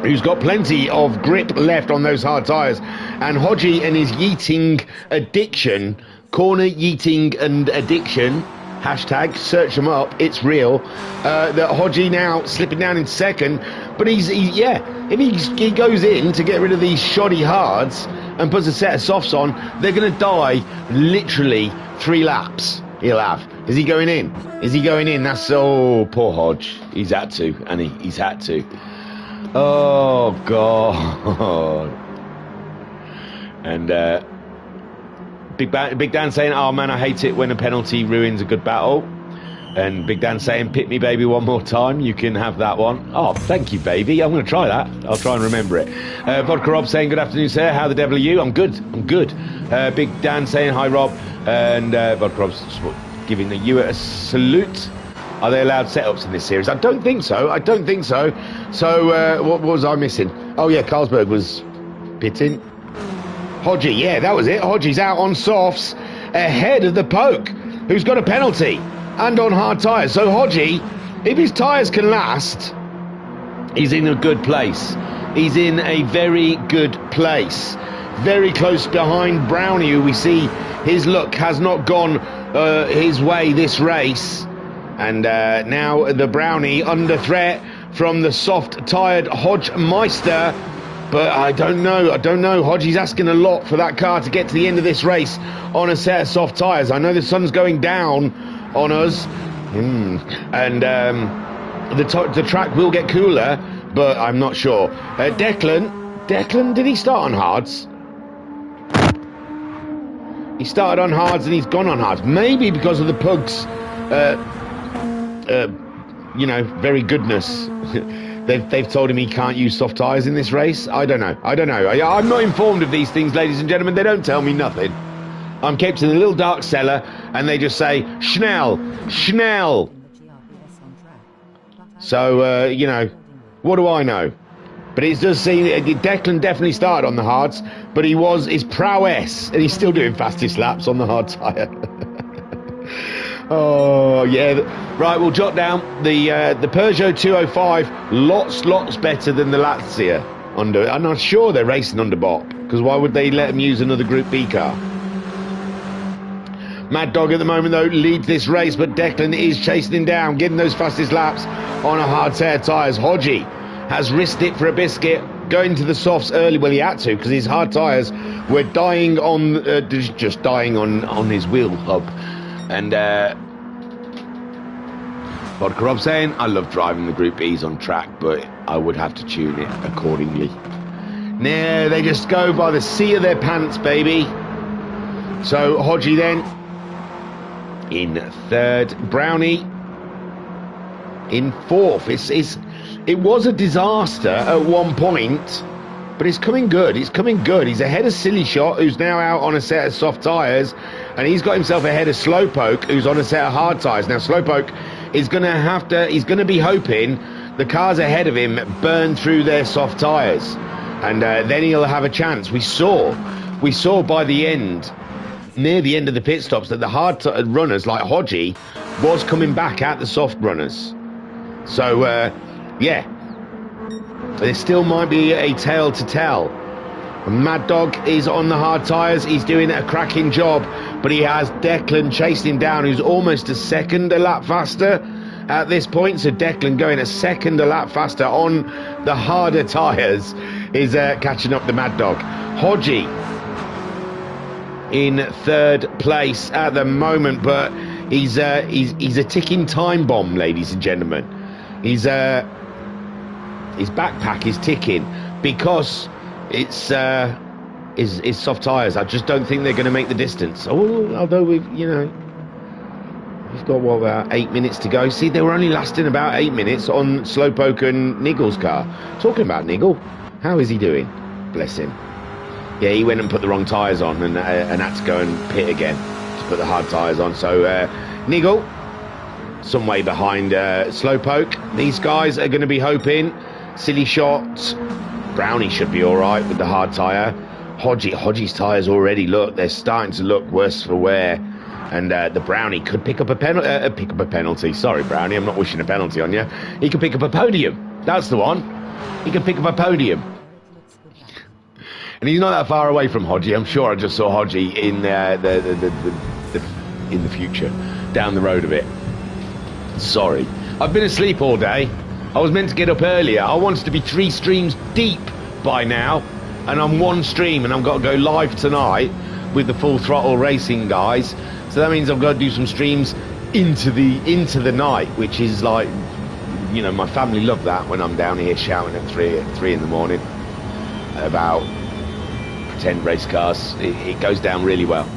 who's got plenty of grip left on those hard tyres. And Hodgie and his yeeting addiction, corner yeeting and addiction, hashtag, search them up, it's real. That Hodgie now slipping down in 2nd. But if he goes in to get rid of these shoddy hards and puts a set of softs on, they're going to die literally 3 laps. He'll have. Is he going in? Is he going in? That's so poor Hodge. He's had to, and he's had to. Oh God. And Big Dan saying, "Oh man, I hate it when a penalty ruins a good battle." And Big Dan saying, "Pit me, baby, one more time. You can have that one." Oh, thank you, baby. I'm going to try that. I'll try and remember it. Vodka Rob saying, "Good afternoon, sir. How the devil are you?" I'm good. I'm good. Big Dan saying, "Hi, Rob." And Vodka Rob's giving you a salute. Are they allowed setups in this series? I don't think so. I don't think so. So what was I missing? Oh, yeah, Carlsberg was pitting. Hodgie, yeah, that was it. Hodgie's out on softs ahead of the Poke, who's got a penalty and on hard tyres. So Hodgie, if his tyres can last, he's in a good place. He's in a very good place. Very close behind Brownie, who we see his luck has not gone his way this race. And now the Brownie under threat from the soft-tyred Hodge Meister. But I don't know. Hodgie's asking a lot for that car to get to the end of this race on a set of soft tyres. I know the sun's going down on us. And the track will get cooler, but I'm not sure. Declan, did he start on hards? He started on hards and he's gone on hards.Maybe because of the Pug's, very goodness. They've told him he can't use soft tyres in this race. I don't know. I'm not informed of these things, ladies and gentlemen. They don't tell me nothing. I'm kept in a little dark cellar and they just say, Schnell. So, what do I know? But it does seem Declan definitely started on the hards, but his prowess, and he's still doing fastest laps on the hard tyre. Oh yeah, right. We'll jot down the Peugeot 205. Lots better than the Lancia under. I'm not sure they're racing under Bop, because why would they let him use another Group B car? Mad Dog at the moment though leads this race, but Declan is chasing him down, getting those fastest laps on a hard set of tyres. Hodgie has risked it for a biscuit, going to the softs early. Well, he had to, because his hard tyres were dying on, just dying on his wheel hub. And Vodka Rob saying, "I love driving the Group Bs on track, but I would have to tune it accordingly." Nah, they just go by the seat of their pants, baby. So Hodgie then in 3rd, Brownie in 4th. It was a disaster at one point, but it's coming good. It's coming good. He's ahead of Silly Shot, who's now out on a set of soft tyres, and he's got himself ahead of Slowpoke, who's on a set of hard tyres. Now Slowpoke is going to he's going to be hoping the cars ahead of him burn through their soft tyres, and then he'll have a chance. We saw by the end, near the end of the pit stops, that the hard runners like Hodgie was coming back at the soft runners. So yeah, there still might be a tale to tell. Mad Dog is on the hard tyres. He's doing a cracking job, but he has Declan chasing him down, who's almost a second a lap faster at this point. So Declan going a second a lap faster on the harder tyres is catching up the Mad Dog. Hodgie in 3rd place at the moment, but he's a ticking time bomb, ladies and gentlemen. His backpack is ticking, because It's is soft tyres. I just don't think they're going to make the distance. Although we've got what, about 8 minutes to go. See, they were only lasting about 8 minutes on Slowpoke and Niggle's car. Talking about Niggle, how is he doing? Bless him. Yeah, he went and put the wrong tyres on and had to go and pit again to put the hard tyres on. So Niggle, some way behind Slowpoke. These guys are going to be hoping. Silly Shot, Brownie should be all right with the hard tyre. Hodgie's tyres already, look, they're starting to look worse for wear. And the Brownie could pick up a penalty. Sorry, Brownie, I'm not wishing a penalty on you. He could pick up a podium. That's the one. He could pick up a podium. And he's not that far away from Hodgie. I'm sure I just saw Hodgie in the future, down the road a bit. Sorry, I've been asleep all day. I was meant to get up earlier. I wanted to be 3 streams deep by now, and I'm 1 stream, and I've got to go live tonight with the Full Throttle Racing guys. So that means I've got to do some streams into the night, which is like, my family love that when I'm down here shouting at 3 in the morning about pretend race cars. It goes down really well.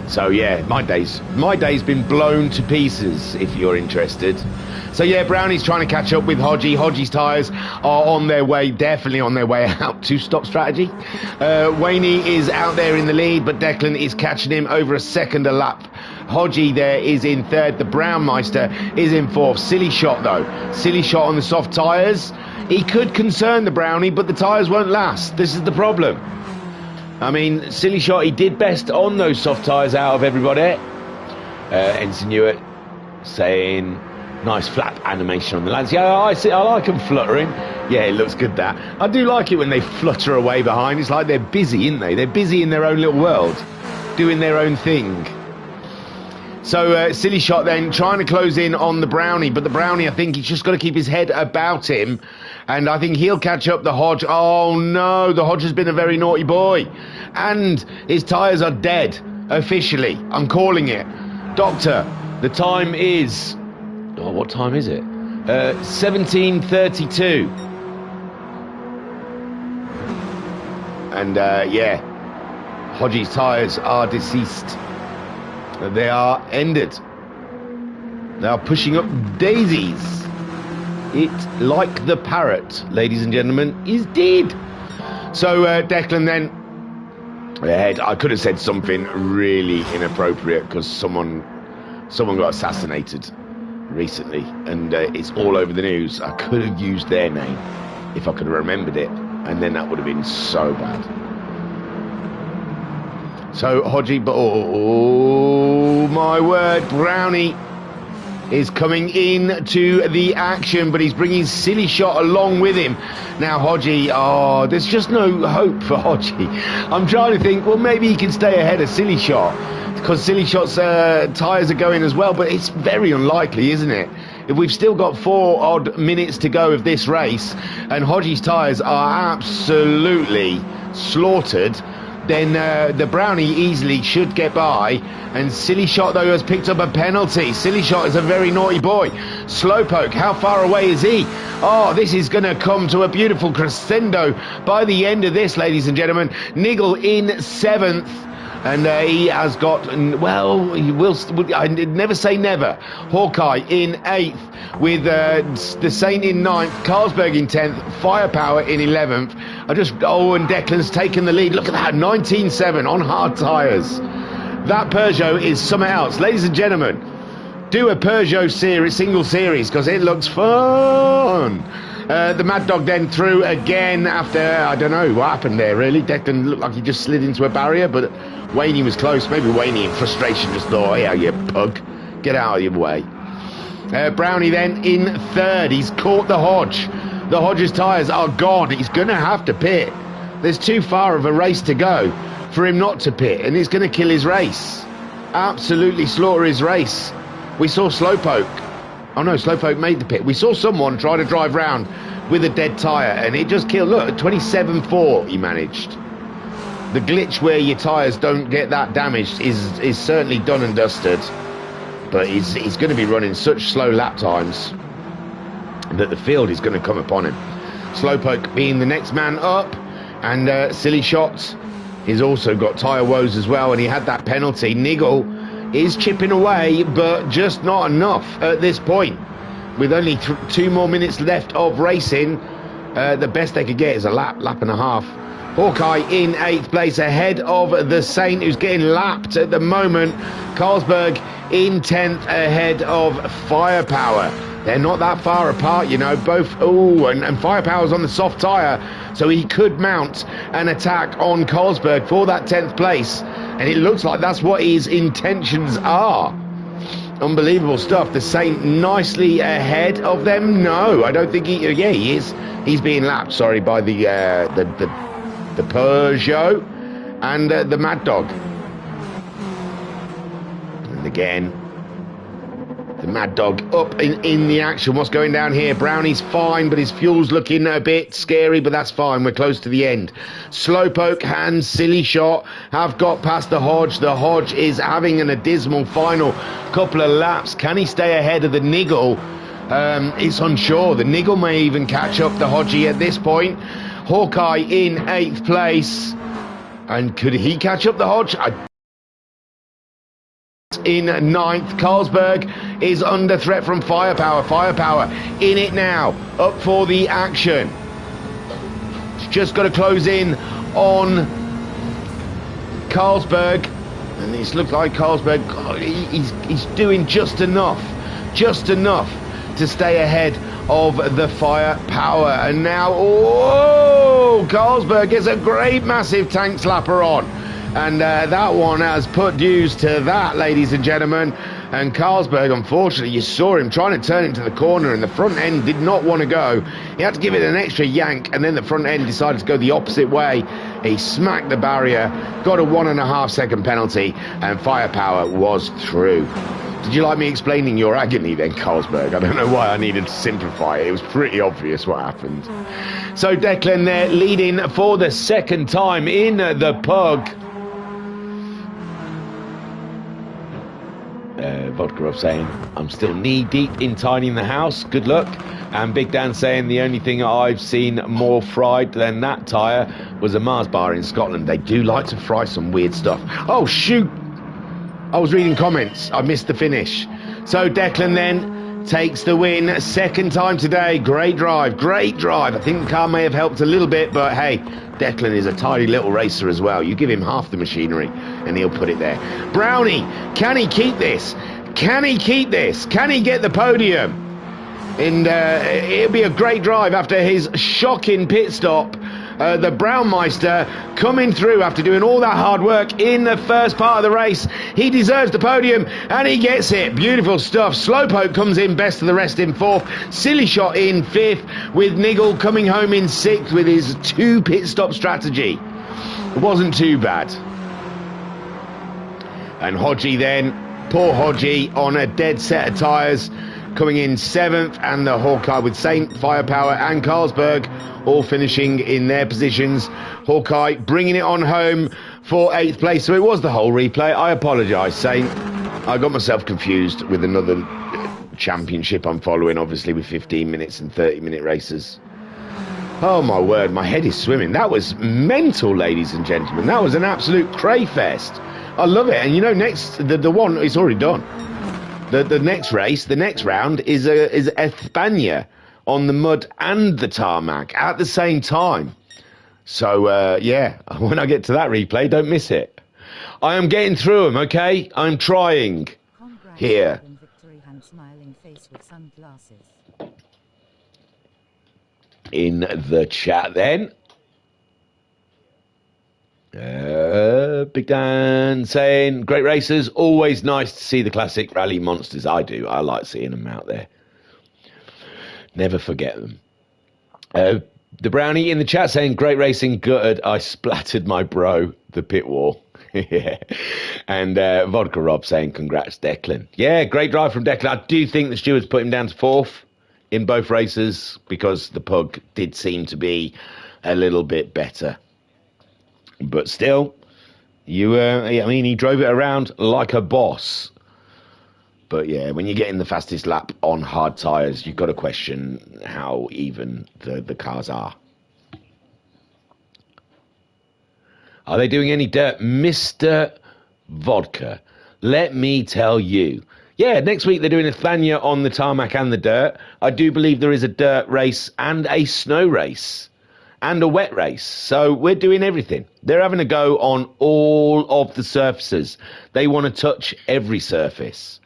So yeah, my day's been blown to pieces, if you're interested. So yeah, Brownie's trying to catch up with Hodgie. Hodgie's tyres are on their way, definitely on their way out. 2-stop strategy. Wayne is out there in the lead, but Declan is catching him over a second a lap. Hodgie there is in third. The Brownmeister is in fourth. Silly Shot though. Silly Shot on the soft tyres. He could concern the Brownie, but the tyres won't last. This is the problem. I mean, Silly Shot, he did best on those soft tyres out of everybody. Ensign Hewitt saying, nice flap animation on the Lancia. Yeah, I like them fluttering. Yeah, it looks good, that. I do like it when they flutter away behind. It's like they're busy, aren't they? They're busy in their own little world, doing their own thing. So Silly Shot then trying to close in on the Brownie, but the Brownie, I think he's just got to keep his head about him, and I think he'll catch up the Hodge. Oh no, the Hodge has been a very naughty boy, and his tyres are dead, officially. I'm calling it. Doctor, the time is... Oh, what time is it? 17:32. And yeah, Hodgie's tyres are deceased. They are ended. They are pushing up daisies. It, like the parrot, ladies and gentlemen, is dead. So Declan then ahead. I could have said something really inappropriate because someone got assassinated recently, and it's all over the news. I could have used their name if I could have remembered it, and then that would have been so bad. So Hodgie, but oh my word, Brownie is coming into the action, but he's bringing Silly Shot along with him. Now Hodgie, oh, there's just no hope for Hodgie. I'm trying to think, well, maybe he can stay ahead of Silly Shot, because Silly Shot's tyres are going as well, but it's very unlikely, isn't it? If we've still got 4 odd minutes to go of this race, and Hodgie's tyres are absolutely slaughtered, then the Brownie easily should get by. And Silly Shot, though, has picked up a penalty. Silly Shot is a very naughty boy. Slowpoke, how far away is he? Oh, this is going to come to a beautiful crescendo by the end of this, ladies and gentlemen. Niggle in 7th. And he has got, well, he will, I never say never. Hawkeye in 8th, with the Saint in 9th, Carlsberg in 10th, Firepower in 11th. And Declan's taken the lead. Look at that, 19.7 on hard tyres. That Peugeot is something else. Ladies and gentlemen, do a Peugeot single series, because it looks fun. The Mad Dog then through again after, I don't know what happened there really. Declan looked like he just slid into a barrier, but Wayne was close. Maybe Wayne in frustration just thought, yeah, you pug, get out of your way. Brownie then in 3rd. He's caught the Hodge. The Hodge's tyres are gone. He's going to have to pit. There's too far of a race to go for him not to pit, and it's going to kill his race. Absolutely slaughter his race. We saw Slowpoke. Oh no, Slowpoke made the pit. We saw someone try to drive round with a dead tyre, and it just killed. Look, 27.4 he managed. The glitch where your tyres don't get that damaged is certainly done and dusted. But he's going to be running such slow lap times that the field is going to come upon him. Slowpoke being the next man up, And Silly Shot, he's also got tyre woes as well, and he had that penalty. Nigel is chipping away, but just not enough at this point. With only 2 more minutes left of racing, the best they could get is a lap and a half. Hawkeye in 8th place ahead of the Saint, who's getting lapped at the moment. Carlsberg in 10th ahead of Firepower. They're not that far apart, you know, both. Oh, and Firepower's on the soft tyre, so he could mount an attack on Carlsberg for that 10th place. And it looks like that's what his intentions are. Unbelievable stuff. The Saint nicely ahead of them. No, I don't think he. Yeah, he is. He's being lapped. Sorry, by the Peugeot and the Mad Dog. And again, the Mad Dog up in the action. What's going down here? Brownie's fine, but his fuel's looking a bit scary, but that's fine. We're close to the end. Slowpoke and Silly Shot have got past the Hodge. The Hodge is having an abysmal final couple of laps. Can he stay ahead of the Nigel? It's unsure. The Nigel may even catch up the Hodgie at this point. Hawkeye in 8th place. And could he catch up the Hodge? In 9th, Carlsberg is under threat from Firepower. Firepower in it now, up for the action. It's just got to close in on Carlsberg, and it looks like Carlsberg, he's doing just enough to stay ahead of the Firepower. And now, oh, Carlsberg gets a great massive tank slapper on. And that one has put dues to that, ladies and gentlemen. And Carlsberg, unfortunately, you saw him trying to turn into the corner, and the front end did not want to go. He had to give it an extra yank, and then the front end decided to go the opposite way. He smacked the barrier, got a 1.5 second penalty, and Firepower was through. Did you like me explaining your agony then, Carlsberg? I don't know why I needed to simplify it. It was pretty obvious what happened. So Declan there, leading for the second time in the pug. Vodka Rob saying, I'm still knee deep in tidying the house, good luck. And Big Dan saying, the only thing I've seen more fried than that tyre was a Mars bar in Scotland. They do like to fry some weird stuff. Oh shoot, I was reading comments, I missed the finish. So Declan then takes the win, second time today. Great drive. I think the car may have helped a little bit, but hey, Declan is a tidy little racer as well. You give him half the machinery and he'll put it there. Brownie, can he keep this? Can he get the podium? And it'll be a great drive after his shocking pit stop. The Brownmeister coming through after doing all that hard work in the first part of the race. He deserves the podium, and he gets it. Beautiful stuff. Slowpoke comes in best of the rest in 4th. Silly Shot in 5th, with Nigel coming home in 6th with his 2 pit stop strategy. It wasn't too bad. And Hodgie then, poor Hodgie, on a dead set of tyres, coming in 7th, and the Hawkeye with Saint, Firepower and Carlsberg all finishing in their positions. Hawkeye bringing it on home for 8th place. So it was the whole replay. I apologise, Saint. I got myself confused with another championship I'm following, obviously with 15 minutes and 30-minute races. Oh my word, my head is swimming. That was mental, ladies and gentlemen. That was an absolute crayfest. I love it. And you know, next, the one is already done. The next race, the next round is España on the mud and the tarmac at the same time. So, yeah, when I get to that replay, don't miss it. I am getting through them, okay? I'm trying here. In the chat then. Big Dan saying, great racers, always nice to see the classic rally monsters. I do. I like seeing them out there. Never forget them. The Brownie in the chat saying, great racing, gutted. I splattered my bro, the pit wall. Yeah. And Vodka Rob saying, congrats, Declan. Yeah, great drive from Declan. I do think the stewards put him down to 4th in both races because the pug did seem to be a little bit better. But still, I mean, he drove it around like a boss. But yeah, when you're getting the fastest lap on hard tyres, you've got to question how even the cars are. Are they doing any dirt? Mr. Vodka, let me tell you. Yeah, next week they're doing a Thanya on the tarmac and the dirt. I do believe there is a dirt race and a snow race and a wet race. So we're doing everything. They're having a go on all of the surfaces. They want to touch every surface.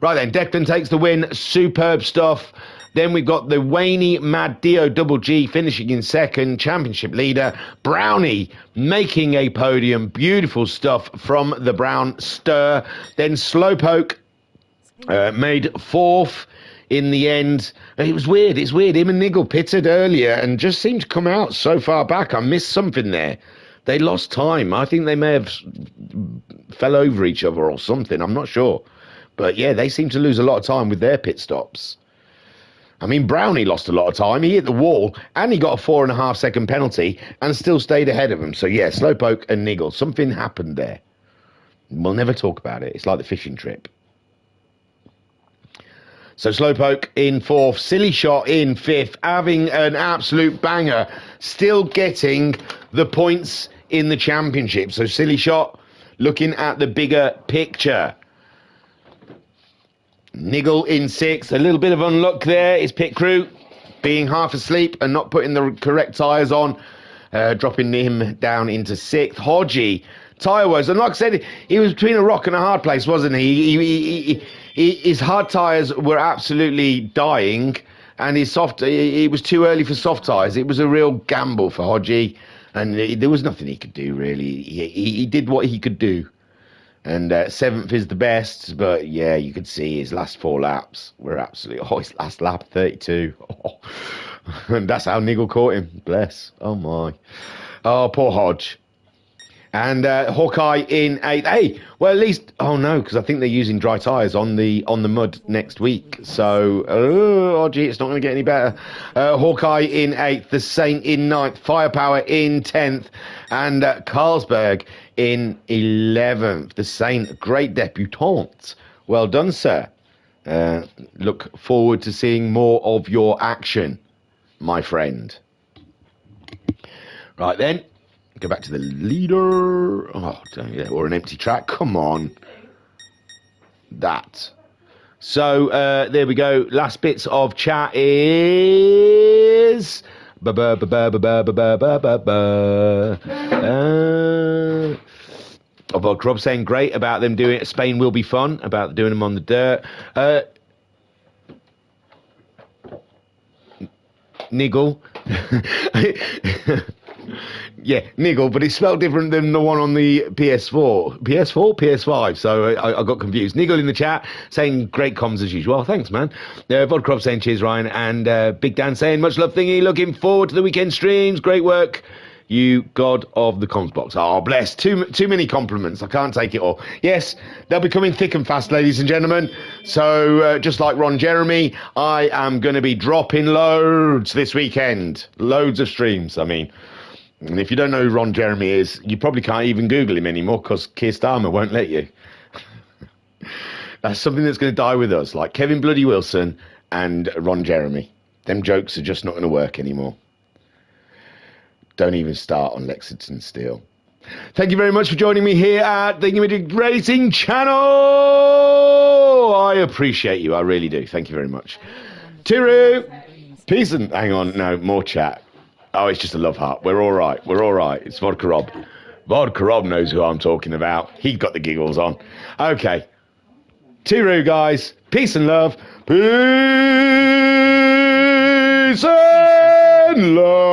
Right then, Declan takes the win. Superb stuff. Then we've got the Waney Mad Dio Double G finishing in second, championship leader. Brownie making a podium. Beautiful stuff from the Brown Stir. Then Slowpoke made fourth in the end. It was weird. It's weird. Him and Niggle pitted earlier and just seemed to come out so far back. I missed something there. They lost time. I think they may have fell over each other or something. I'm not sure. But yeah, they seem to lose a lot of time with their pit stops. I mean, Brownie lost a lot of time. He hit the wall and he got a 4.5 second penalty and still stayed ahead of him. So yeah, Slowpoke and Niggle. Something happened there. We'll never talk about it. It's like the fishing trip. So Slowpoke in fourth, Silly Shot in fifth, having an absolute banger, still getting the points in the championship. So Silly Shot looking at the bigger picture. Niggle in sixth, a little bit of unluck there. His pit crew being half asleep and not putting the correct tyres on, dropping him down into sixth. Hodgie, tyre woes, and like I said, he was between a rock and a hard place, wasn't he? His hard tyres were absolutely dying, and his soft, it was too early for soft tyres. It was a real gamble for Hodgie, and there was nothing he could do, really. He did what he could do. And seventh is the best, but yeah, you could see his last 4 laps were absolutely... Oh, his last lap, 32. Oh. And that's how Niggle caught him. Bless. Oh, my. Oh, poor Hodge. And Hawkeye in 8th. Hey, well, at least... Oh, no, because I think they're using dry tyres on the mud next week. So, oh, gee, it's not going to get any better. Hawkeye in 8th. The Saint in 9th. Firepower in 10th. And Carlsberg in 11th. The Saint, great debutante. Well done, sir. Look forward to seeing more of your action, my friend. Right then, go back to the leader. Oh, yeah, or an empty track. Come on. That. So, there we go. Last bits of chat is... Bob saying great about them doing it. Spain will be fun about doing them on the dirt. Niggle. Yeah, Niggle, but it's spelled different than the one on the PS4. PS4? PS5. So I got confused. Niggle in the chat saying great comms as usual. Thanks, man. Vodcrop saying cheers, Ryan. And Big Dan saying much love, Thingy. Looking forward to the weekend streams. Great work, you god of the comms box. Oh, bless. Too many compliments. I can't take it all. Yes, they'll be coming thick and fast, ladies and gentlemen. So just like Ron Jeremy, I am going to be dropping loads this weekend. Loads of streams, I mean. And if you don't know who Ron Jeremy is, you probably can't even Google him anymore because Keir Starmer won't let you. That's something that's going to die with us, like Kevin Bloody Wilson and Ron Jeremy. Them jokes are just not going to work anymore. Don't even start on Lexington Steel. Thank you very much for joining me here at the League Racing channel. I appreciate you. I really do. Thank you very much. Tiru, peace and... Hang on, no, more chat. Oh, it's just a love heart. We're all right. We're all right. It's Vodka Rob. Vodka Rob knows who I'm talking about. He got the giggles on. Okay. Tiru, guys. Peace and love. Peace and love.